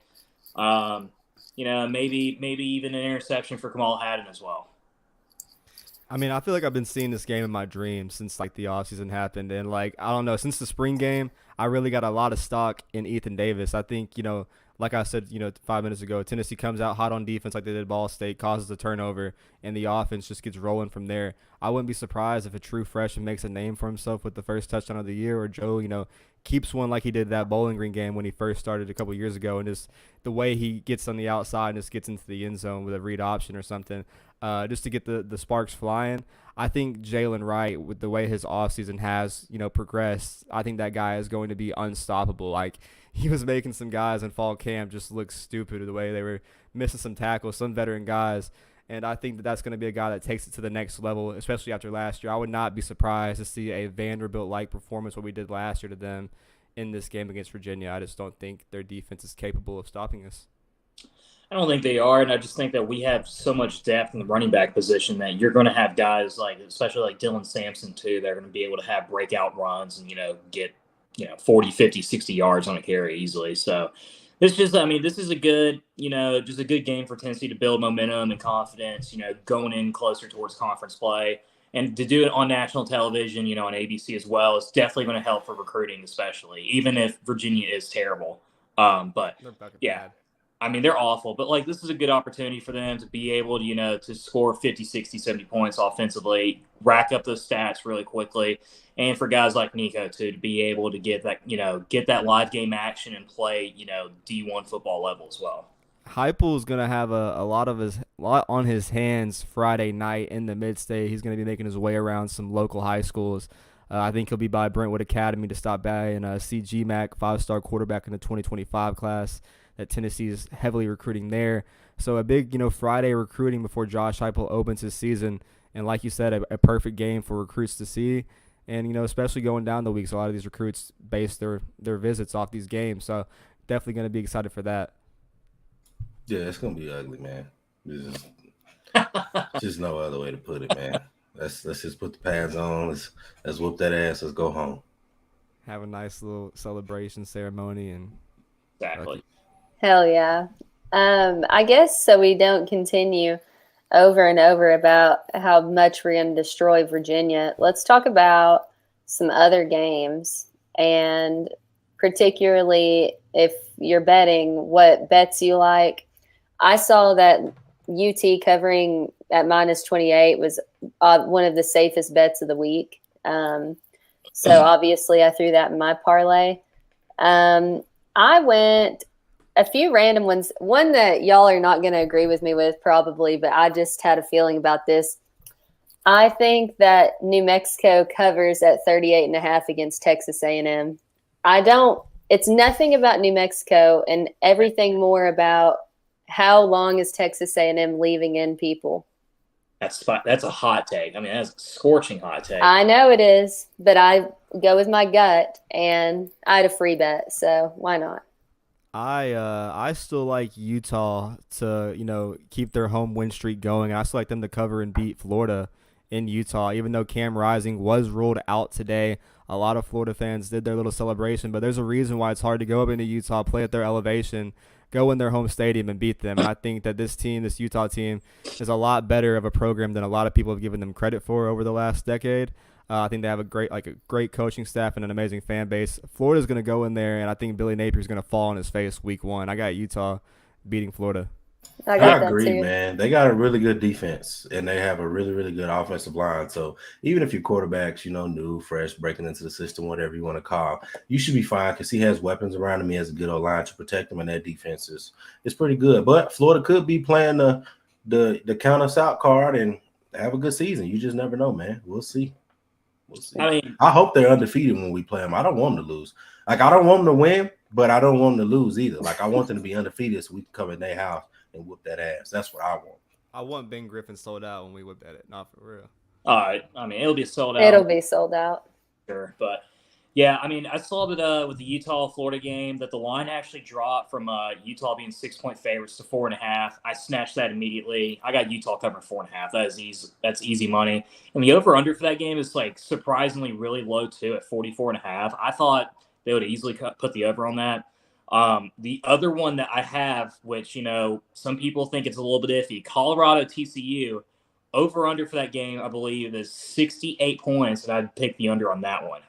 Maybe even an interception for Kamal Haddon as well. I mean, I feel like I've been seeing this game in my dreams since like the offseason happened, and I don't know, since the spring game, I really got a lot of stock in Ethan Davis. I think like I said, 5 minutes ago, Tennessee comes out hot on defense like they did Ball State, causes a turnover, and the offense just gets rolling from there. I wouldn't be surprised if a true freshman makes a name for himself with the first touchdown of the year, or Joe, keeps one like he did that Bowling Green game when he first started a couple years ago, and just the way he gets on the outside and just gets into the end zone with a read option or something, just to get the sparks flying. I think Jalen Wright, with the way his offseason has, progressed, I think that guy is going to be unstoppable. Like, he was making some guys in fall camp just look stupid the way they were missing some tackles, some veteran guys. And I think that's going to be a guy that takes it to the next level, especially after last year. I would not be surprised to see a Vanderbilt-like performance, what we did last year to them in this game against Virginia. I just don't think their defense is capable of stopping us. I don't think they are, and I just think that we have so much depth in the running back position that you're going to have guys especially like Dylan Sampson too, that are going to be able to have breakout runs and, get 40, 50, 60 yards on a carry easily. So this is a good, just a good game for Tennessee to build momentum and confidence, going in closer towards conference play. And to do it on national television, on ABC as well, is definitely going to help for recruiting, especially, even if Virginia is terrible. But yeah, I mean, they're awful. But this is a good opportunity for them to be able to, to score 50, 60, 70 points offensively, rack up those stats really quickly. And for guys like Nico to be able to get that live game action and play, D1 football level as well. Heupel is going to have a lot on his hands Friday night in the Mid-State. He's going to be making his way around some local high schools. I think he'll be by Brentwood Academy to stop by and see G-Mac, 5-star quarterback in the 2025 class that Tennessee is heavily recruiting there. So a big, Friday recruiting before Josh Heupel opens his season. And like you said, a perfect game for recruits to see. And, especially going down the weeks, a lot of these recruits base their visits off these games. So definitely going to be excited for that. Yeah, it's going to be ugly, man. There's just no other way to put it, man. Let's just put the pads on. Let's whoop that ass. Let's go home. Have a nice little celebration ceremony. Exactly. Hell yeah. I guess so we don't continue. over and over about how much we're going to destroy Virginia. Let's talk about some other games, and particularly if you're betting, what bets you like. I saw that UT covering at -28 was one of the safest bets of the week. So obviously I threw that in my parlay. I went a few random ones. One that y'all are not going to agree with me with probably, but I just had a feeling about this. I think that New Mexico covers at 38.5 against Texas A&M. It's nothing about New Mexico and everything more about how long is Texas A&M leaving in people. That's a hot take. I mean, that's a scorching hot take. I know it is, but I go with my gut, and I had a free bet, so why not? I still like Utah to keep their home win streak going. I still like them to cover and beat Florida in Utah, even though Cam Rising was ruled out today. A lot of Florida fans did their little celebration, but there's a reason why it's hard to go up into Utah, play at their elevation, go in their home stadium and beat them. And I think that this Utah team, is a lot better of a program than a lot of people have given them credit for over the last decade. I think they have a great coaching staff and an amazing fan base. Florida's going to go in there, and I think Billy Napier's going to fall on his face week 1. I got Utah beating Florida. I agree, man. They got a really good defense, and they have a really, really good offensive line. So even if your quarterback's, new, fresh, breaking into the system, whatever you want to call, you should be fine because he has weapons around him. He has a good old line to protect him, and that defense is pretty good. But Florida could be playing the count us out card and have a good season. You just never know, man. We'll see. I mean, I hope they're undefeated when we play them. I don't want them to lose. I don't want them to win, but I don't want them to lose either. I want them to be undefeated so we can come in their house and whoop that ass. That's what I want. I want Ben Griffin sold out when we whip at it. Not for real. All right. I mean, it'll be sold out. It'll be sold out. Sure. But, yeah, I mean, I saw that with the Utah-Florida game that the line actually dropped from Utah being 6-point favorites to 4.5. I snatched that immediately. I got Utah covering 4.5. That's easy money. And the over-under for that game is, surprisingly really low, too, at 44.5. I thought they would easily put the over on that. The other one that I have, which, some people think it's a little bit iffy, Colorado TCU, over under for that game, I believe, is 68 points, and I'd pick the under on that one.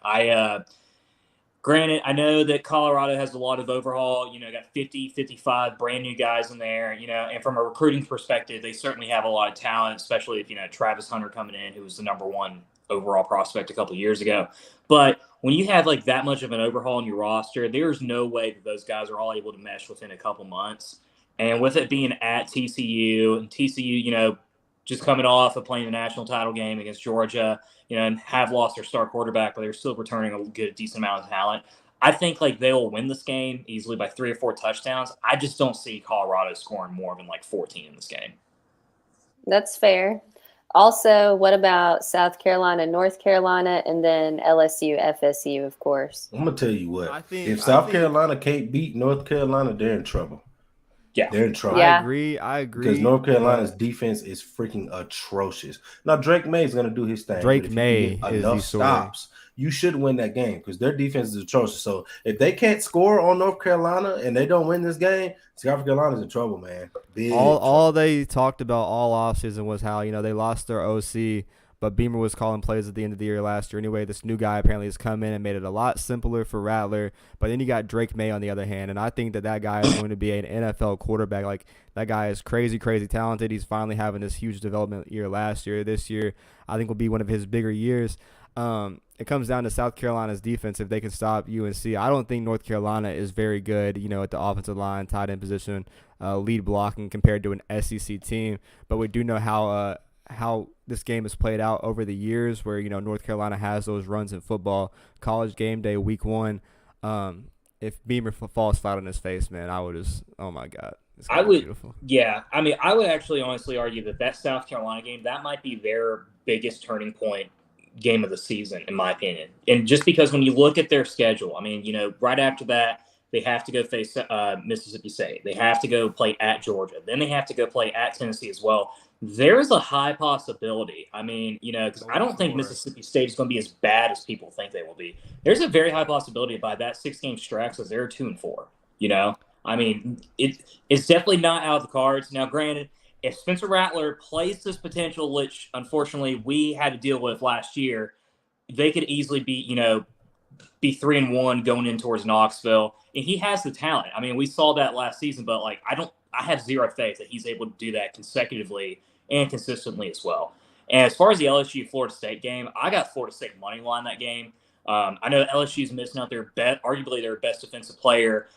Granted, I know that Colorado has a lot of overhaul, got 50, 55 brand new guys in there, and from a recruiting perspective, they certainly have a lot of talent, especially if, Travis Hunter coming in, who was the number 1 overall prospect a couple of years ago. But when you have that much of an overhaul in your roster, there's no way that those guys are all able to mesh within a couple months. And with it being at TCU, and TCU, just coming off of playing the national title game against Georgia, and have lost their star quarterback, but they're still returning a decent amount of talent. I think they will win this game easily by 3 or 4 touchdowns. I just don't see Colorado scoring more than 14 in this game. That's fair. Also, what about South Carolina, North Carolina, and then LSU, FSU, of course? I'm going to tell you what. If South Carolina can't beat North Carolina, they're in trouble. Yeah. They're in trouble. Yeah. I agree. Because North Carolina's defense is freaking atrocious. Now, Drake May is going to do his thing. Drake May is enough the stops. You should win that game because their defense is atrocious. So if they can't score on North Carolina and they don't win this game, South Carolina's in trouble, man. All they talked about all offseason was how, they lost their OC, but Beamer was calling plays at the end of the year last year. Anyway, this new guy apparently has come in and made it a lot simpler for Rattler. But then you got Drake May on the other hand, and I think that guy is going to be an NFL quarterback. That guy is crazy, crazy talented. He's finally having this huge development year last year. This year, I think will be one of his bigger years. It comes down to South Carolina's defense if they can stop UNC. I don't think North Carolina is very good, at the offensive line, tight end position, lead blocking compared to an SEC team. But we do know how this game has played out over the years where, North Carolina has those runs in football. College game day, week 1. If Beamer falls flat on his face, man, I would just, oh my God. I would, beautiful. Yeah. I mean, I would actually honestly argue that South Carolina game, that might be their biggest turning point game of the season, in my opinion. And just because when you look at their schedule, I mean, right after that, they have to go face Mississippi State. They have to go play at Georgia. Then they have to go play at Tennessee as well. There's a high possibility. I mean, because I don't think Mississippi State is going to be as bad as people think they will be. There's a very high possibility by that 6-game stretch that they're 2-4. I mean, it's definitely not out of the cards. Now, granted, if Spencer Rattler plays this potential, which unfortunately we had to deal with last year, they could easily be 3-1 going in towards Knoxville. And he has the talent. I mean, we saw that last season, but like I have zero faith that he's able to do that consecutively and consistently as well. And as far as the LSU Florida State game, I got Florida State money line that game. I know LSU's missing out arguably their best defensive player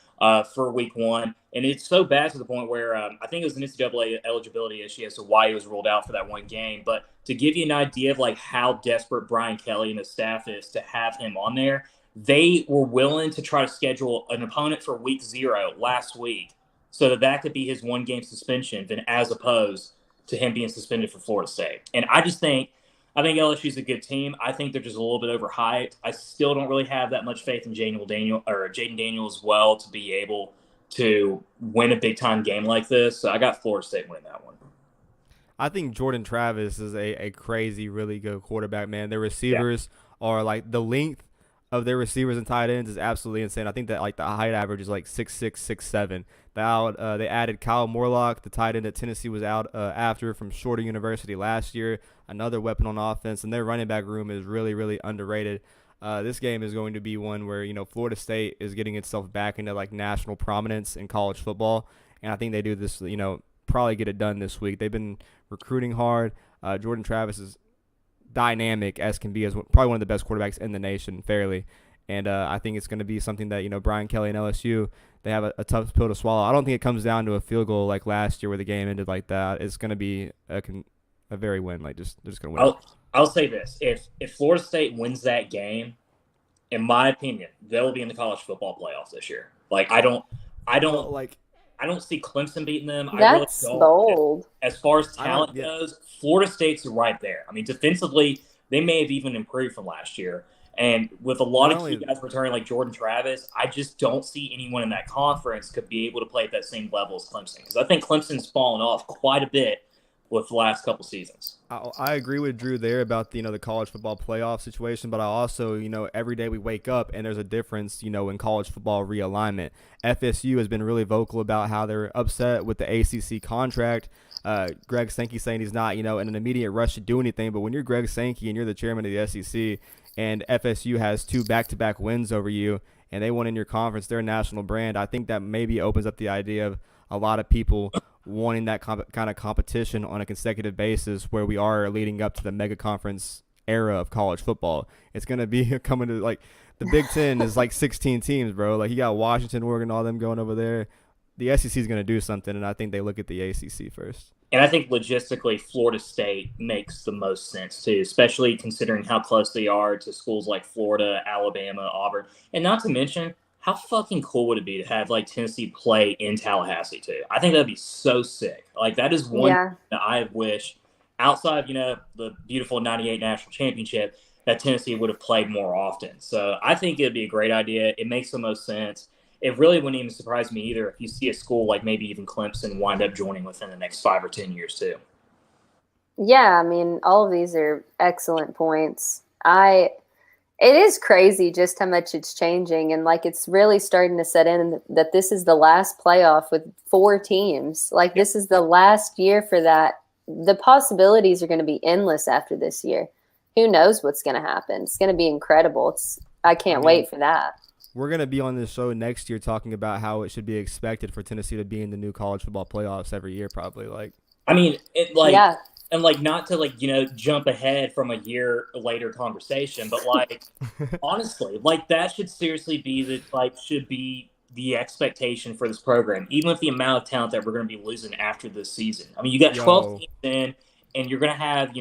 for week 1. And it's so bad to the point where I think it was an NCAA eligibility issue as to why he was ruled out for that one game. But to give you an idea of like how desperate Brian Kelly and his staff is to have him on there, they were willing to try to schedule an opponent for week 0 last week so that could be his 1-game suspension than as opposed to him being suspended for Florida State. And I think LSU's a good team. I think they're just a little bit overhyped. I still don't really have that much faith in Jaden Daniel as well to be able to win a big-time game like this. So I got Florida State winning that one. I think Jordan Travis is a crazy, really good quarterback, man. Their receivers are like the length of their receivers and tight ends is absolutely insane. I think that like the height average is like 6'6", 6'7". They added Kyle Morlock, the tight end that Tennessee was out after from Shorter University last year, another weapon on offense, and their running back room is really, really underrated. This game is going to be one where, Florida State is getting itself back into like national prominence in college football, and I think they do this, probably get it done this week. They've been recruiting hard. Jordan Travis is dynamic as can be, as probably one of the best quarterbacks in the nation, fairly. And I think it's going to be something that, Brian Kelly and LSU, they have a tough pill to swallow. I don't think it comes down to a field goal like last year where the game ended like that. It's going to be a very win. Like, just going to win. I'll say this. If Florida State wins that game, in my opinion, they'll be in the college football playoffs this year. Like, I don't see Clemson beating them. That's I really don't. bold. As far as talent goes, Florida State's right there. I mean, defensively, they may have even improved from last year. And with a lot of key guys returning like Jordan Travis, I just don't see anyone in that conference could be able to play at that same level as Clemson. Because I think Clemson's fallen off quite a bit with the last couple seasons. I agree with Drew there about the college football playoff situation, but I also every day we wake up and there's a difference in college football realignment. FSU has been really vocal about how they're upset with the ACC contract. Greg Sankey saying he's not in an immediate rush to do anything, but when you're Greg Sankey and you're the chairman of the SEC and FSU has 2 back-to-back wins over you and they won in your conference, they're a national brand, I think that maybe opens up the idea of a lot of people wanting that kind of competition on a consecutive basis where we are leading up to the mega conference era of college football. It's going to be coming to like the Big Ten is like 16 teams, bro. Like you got Washington, Oregon, all them going over there. The SEC is going to do something, and I think they look at the ACC first. And I think logistically, Florida State makes the most sense too, especially considering how close they are to schools like Florida, Alabama, Auburn, and not to mention how fucking cool would it be to have like Tennessee play in Tallahassee too? I think that'd be so sick. Like that is one that I wish outside of, the beautiful 98 national championship that Tennessee would have played more often. So I think it'd be a great idea. It makes the most sense. It really wouldn't even surprise me either if you see a school like maybe even Clemson wind up joining within the next 5 or 10 years too. Yeah, I mean, all of these are excellent points. It is crazy just how much it's changing, and like it's really starting to set in that this is the last playoff with 4 teams. Like this is the last year for that. The possibilities are going to be endless after this year. Who knows what's going to happen? It's going to be incredible. I can't wait for that. We're going to be on this show next year talking about how it should be expected for Tennessee to be in the new college football playoffs every year, probably. And not to jump ahead from a year later conversation, but honestly, that should seriously be the expectation for this program, even with the amount of talent that we're going to be losing after this season. I mean, you got 12 teams in, and you're going to have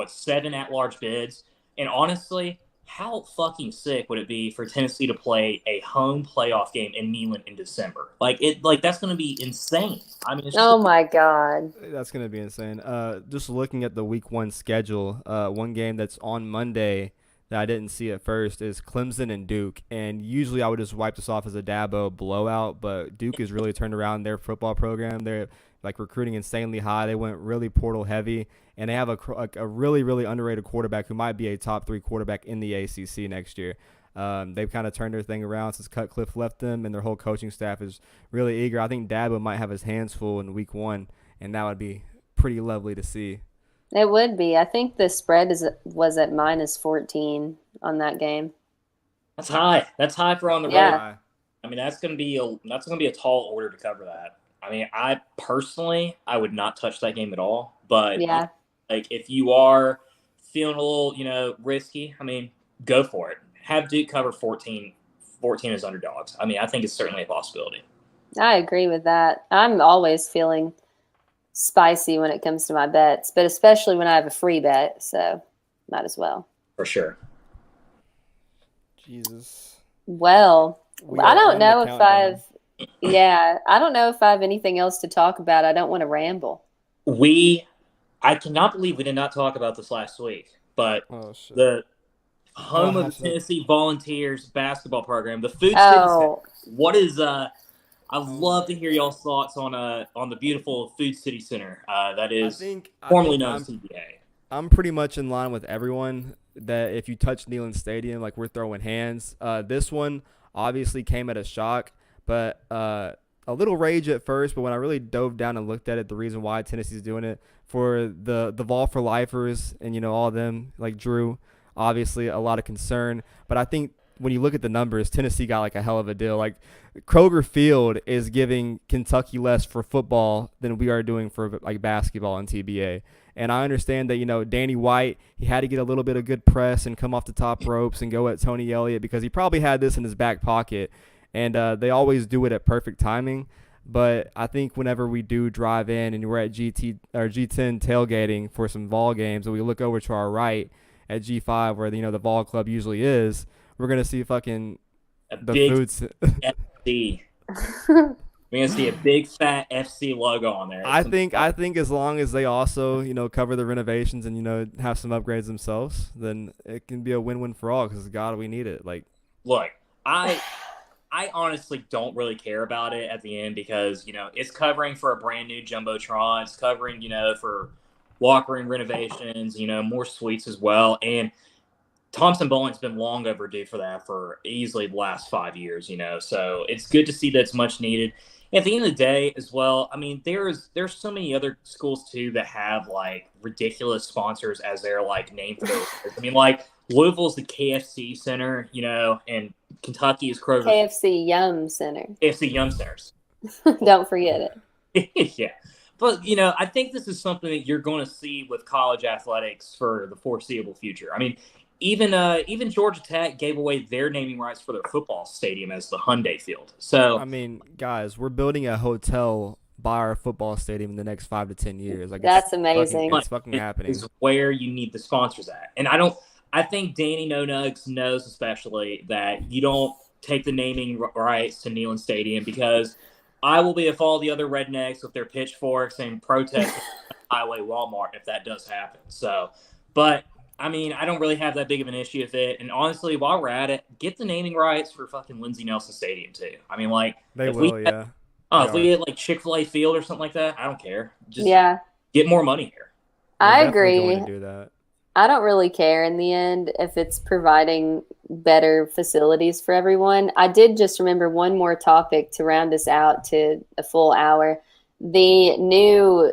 7 at-large bids, and honestly, how fucking sick would it be for Tennessee to play a home playoff game in Neyland in December? That's going to be insane. I mean, my God, that's going to be insane. Just looking at the Week 1 schedule, one game that's on Monday that I didn't see at first is Clemson and Duke. And usually I would just wipe this off as a Dabo blowout, but Duke has really turned around their football program. They're recruiting insanely high. They went really portal heavy, and they have a really, really underrated quarterback who might be a top 3 quarterback in the ACC next year. They've kind of turned their thing around since Cutcliffe left them, and their whole coaching staff is really eager. I think Dabo might have his hands full in Week 1, and that would be pretty lovely to see. It would be. I think the spread was at -14 on that game. That's high. That's high for on the road. Yeah. I mean, that's gonna be a tall order to cover that. I mean, I would not touch that game at all. But Yeah. like if you are feeling a little, risky, I mean, go for it. Have Duke cover 14 as underdogs. I mean, I think it's certainly a possibility. I agree with that. I'm always feeling spicy when it comes to my bets, but especially when I have a free bet, so might as well. For sure. Jesus. Well, I don't know if countdown. I don't know if I have anything else to talk about. I don't want to ramble. I cannot believe we did not talk about this last week, but shit. the home of the Tennessee Volunteers basketball program, the Food City Oh, Center. What is I'd love to hear y'all's thoughts on the beautiful Food City Center that is formerly known as TBA. I'm pretty much in line with everyone that if you touch Nissan Stadium, like we're throwing hands. This one obviously came at a shock, but a little rage at first. But when I really dove down and looked at it, the reason why Tennessee's doing it for the Vol for lifers and all of them like Drew, obviously a lot of concern. But I think when you look at the numbers, Tennessee got like a hell of a deal. Like Kroger Field is giving Kentucky less for football than we are doing for like basketball and TBA. And I understand that, Danny White, he had to get a little bit of good press and come off the top ropes and go at Tony Elliott because he probably had this in his back pocket. And they always do it at perfect timing. But I think whenever we do drive in and we're at G10 tailgating for some Vol games and we look over to our right at G5 where, the Vol Club usually is, we're going to see fucking the big foods. FC. We're going to see a big fat FC logo on there. I think as long as they also, cover the renovations and, have some upgrades themselves, then it can be a win-win for all because, God, we need it. Like, look, I honestly don't really care about it at the end because, it's covering for a brand new Jumbotron. It's covering, for locker room renovations, more suites as well. And Thompson Bowling's been long overdue for that for easily the last 5 years, So it's good to see that's much needed. At the end of the day as well, I mean, there's so many other schools too that have like ridiculous sponsors as their like name for their I mean, like Louisville's the KFC Center, and Kentucky is Kroger. KFC Yum Center. KFC Yum Centers. Don't forget it. Yeah. But, I think this is something that you're going to see with college athletics for the foreseeable future. I mean, even Georgia Tech gave away their naming rights for their football stadium as the Hyundai Field. So I mean, guys, we're building a hotel by our football stadium in the next 5 to 10 years. Like that's amazing. It's fucking happening. Is where you need the sponsors at. And I think Danny No Nugs knows especially that you don't take the naming rights to Neyland Stadium because I will be with all the other rednecks with their pitchforks and protesting Highway Walmart if that does happen. So, but I mean, I don't really have that big of an issue with it. And honestly, while we're at it, get the naming rights for fucking Lindsey Nelson Stadium too. I mean, like if we had like Chick-fil-A Field or something like that, I don't care. Just get more money here. I agree. Going to do that. I don't really care in the end if it's providing better facilities for everyone. I did just remember one more topic to round us out to a full hour. The new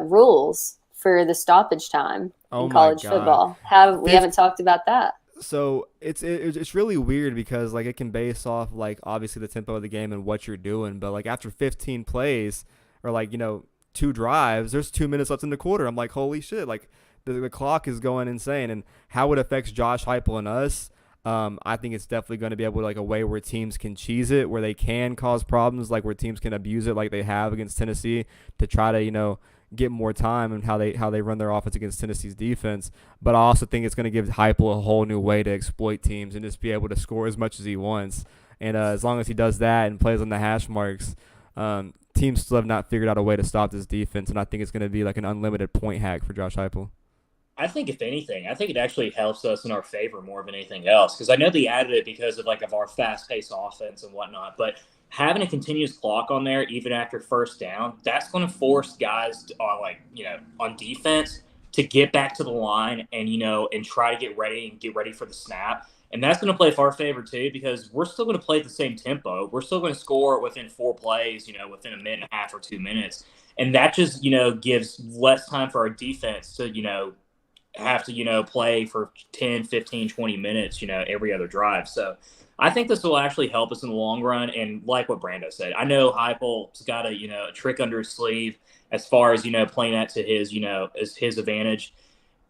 rules for the stoppage time in college football. We haven't talked about that. So it's really weird because like it can base off like obviously the tempo of the game and what you're doing, but like after 15 plays or like 2 drives, there's 2 minutes left in the quarter. I'm like, holy shit! Like the clock is going insane, and how it affects Josh Heupel and us. I think it's definitely going to be able to like a way where teams can cheese it, where they can cause problems, like where teams can abuse it, like they have against Tennessee, to try to get more time and how they run their offense against Tennessee's defense. But I also think it's going to give Heupel a whole new way to exploit teams and just be able to score as much as he wants. And as long as he does that and plays on the hash marks, teams still have not figured out a way to stop this defense. And I think it's going to be like an unlimited point hack for Josh Heupel. I think if anything, I think it actually helps us in our favor more than anything else. Because I know they added it because of our fast-paced offense and whatnot. But having a continuous clock on there, even after first down, that's going to force guys on defense to get back to the line and and try to get ready for the snap. And that's going to play for our favor too, because we're still going to play at the same tempo. We're still going to score within 4 plays, within a minute and a half or 2 minutes. And that just, gives less time for our defense to, have to, play for 10, 15, 20 minutes, every other drive. So I think this will actually help us in the long run. And like what Brando said, I know Heupel's got a trick under his sleeve as far as, playing that to his, as his advantage.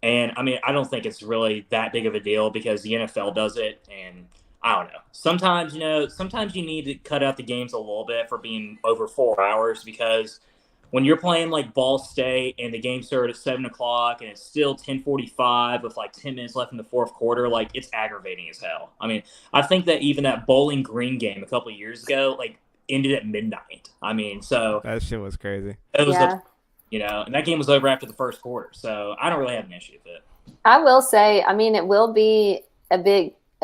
And I mean, I don't think it's really that big of a deal because the NFL does it. And I don't know. Sometimes, sometimes you need to cut out the games a little bit for being over 4 hours because when you're playing like Ball State and the game started at 7:00 and it's still 10:45 with like 10 minutes left in the fourth quarter, like it's aggravating as hell. I mean, I think that even that Bowling Green game a couple of years ago, like ended at midnight. I mean, so that shit was crazy. It was, and that game was over after the first quarter. So I don't really have an issue with it. I will say, I mean, it will be a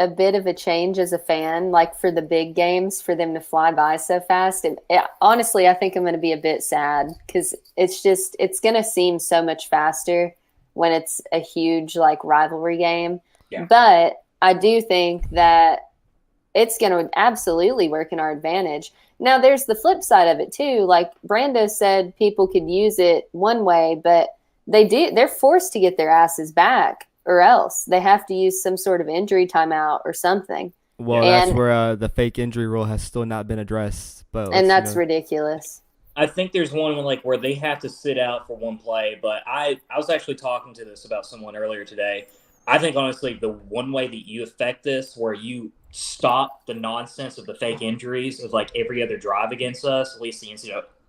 bit of a change as a fan, like for the big games, for them to fly by so fast. And honestly, I think I'm going to be a bit sad because it's going to seem so much faster when it's a huge like rivalry game. Yeah. But I do think that it's going to absolutely work in our advantage. Now, there's the flip side of it too. Like Brando said, people could use it one way, but they're forced to get their asses back. Or else they have to use some sort of injury timeout or something. Well, that's where the fake injury rule has still not been addressed. And that's ridiculous. I think there's one like where they have to sit out for one play. But I was actually talking to this about someone earlier today. I think honestly, the one way that you affect this, where you stop the nonsense of the fake injuries of like every other drive against us, at least the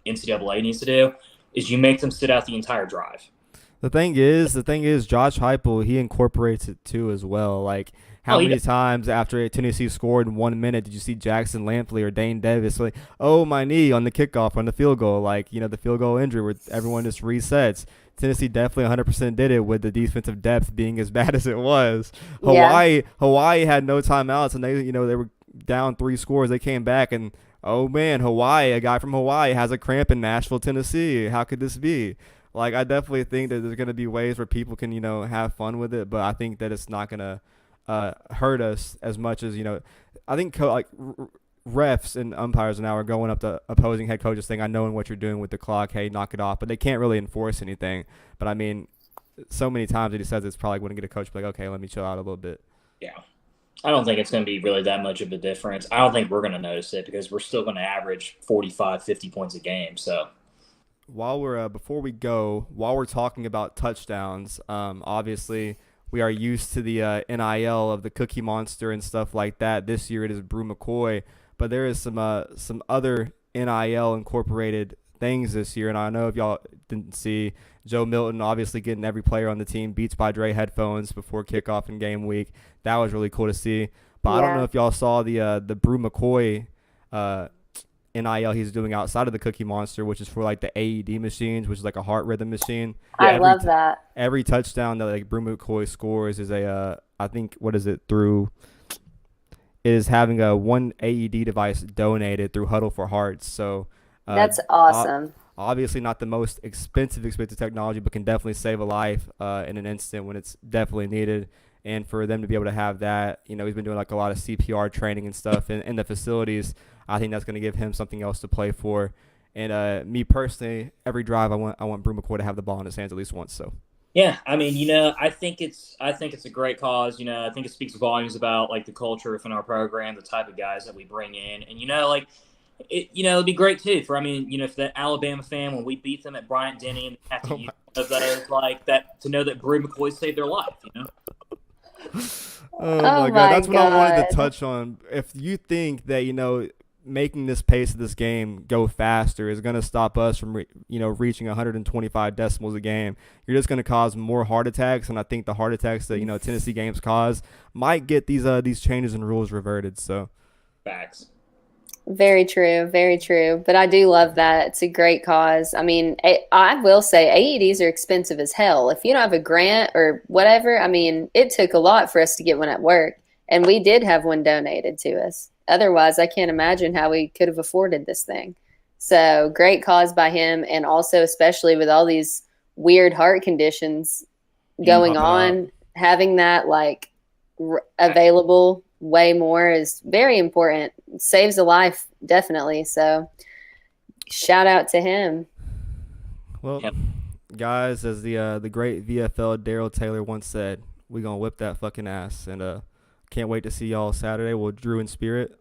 NCAA needs to do, is you make them sit out the entire drive. The thing is, Josh Heupel, he incorporates it too as well. Like, how many times after Tennessee scored in 1 minute did you see Jackson Lampley or Dane Davis like, oh, my knee on the kickoff on the field goal, like, the field goal injury where everyone just resets. Tennessee definitely 100% did it with the defensive depth being as bad as it was. Hawaii had no timeouts, and they were down 3 scores. They came back, and oh man, a guy from Hawaii has a cramp in Nashville, Tennessee. How could this be? Like, I definitely think that there's going to be ways where people can, have fun with it, but I think that it's not going to hurt us as much as, I think refs and umpires now are going up to opposing head coaches saying, I know what you're doing with the clock, hey, knock it off, but they can't really enforce anything. But I mean, so many times that he says it's probably going to get a coach like, okay, let me chill out a little bit. Yeah. I don't think it's going to be really that much of a difference. I don't think we're going to notice it because we're still going to average 45, 50 points a game, so. While we're talking about touchdowns, obviously we are used to the NIL of the Cookie Monster and stuff like that. This year it is Brew McCoy, but there is some other NIL incorporated things this year. And I know if y'all didn't see, Joe Milton obviously getting every player on the team Beats by Dre headphones before kickoff and game week. That was really cool to see. But I don't know if y'all saw the Brew McCoy NIL he's doing outside of the Cookie Monster, which is for like the AED machines, which is like a heart rhythm machine. I love that. Every touchdown that like Brew McCoy scores is I think through it is having a one AED device donated through Huddle for Hearts. So that's awesome. Obviously not the most expensive technology, but can definitely save a life in an instant when it's definitely needed. And for them to be able to have that, he's been doing like a lot of CPR training and stuff in the facilities. I think that's going to give him something else to play for. And me personally, every drive I want Brew McCoy to have the ball in his hands at least once. So yeah, I mean, I think it's a great cause. I think it speaks volumes about like the culture within our program, the type of guys that we bring in, and it'd be great too for if the Alabama fan when we beat them at Bryant Denny and have to use those like that to know that Brew McCoy saved their life. Oh my God, that's what I wanted to touch on. If you think that making this pace of this game go faster is going to stop us from reaching 125 decimals a game, you're just going to cause more heart attacks. And I think the heart attacks that Tennessee games cause might get these changes in rules reverted. So facts. Very true, very true. But I do love that. It's a great cause. I mean, I will say AEDs are expensive as hell. If you don't have a grant or whatever, I mean, it took a lot for us to get one at work. And we did have one donated to us. Otherwise, I can't imagine how we could have afforded this thing. So great cause by him. And also, especially with all these weird heart conditions going on, having that like available way more is very important. Saves a life, definitely. So shout out to him. Well, Yep. guys, as the great VFL Daryl Taylor once said, we gonna whip that fucking ass, and can't wait to see y'all Saturday. We'll Drew in spirit,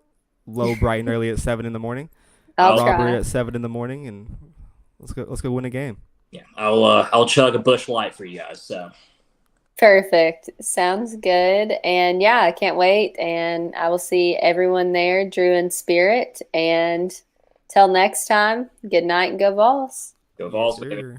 low, bright and early at 7 in the morning. I'll Robbery try. at 7 in the morning, and let's go win a game. Yeah, I'll chug a Bush Light for you guys. So Perfect. Sounds good. And yeah, I can't wait. And I will see everyone there, Drew in spirit. And till next time, good night and go Vols. go Vols, Yes, baby. sir.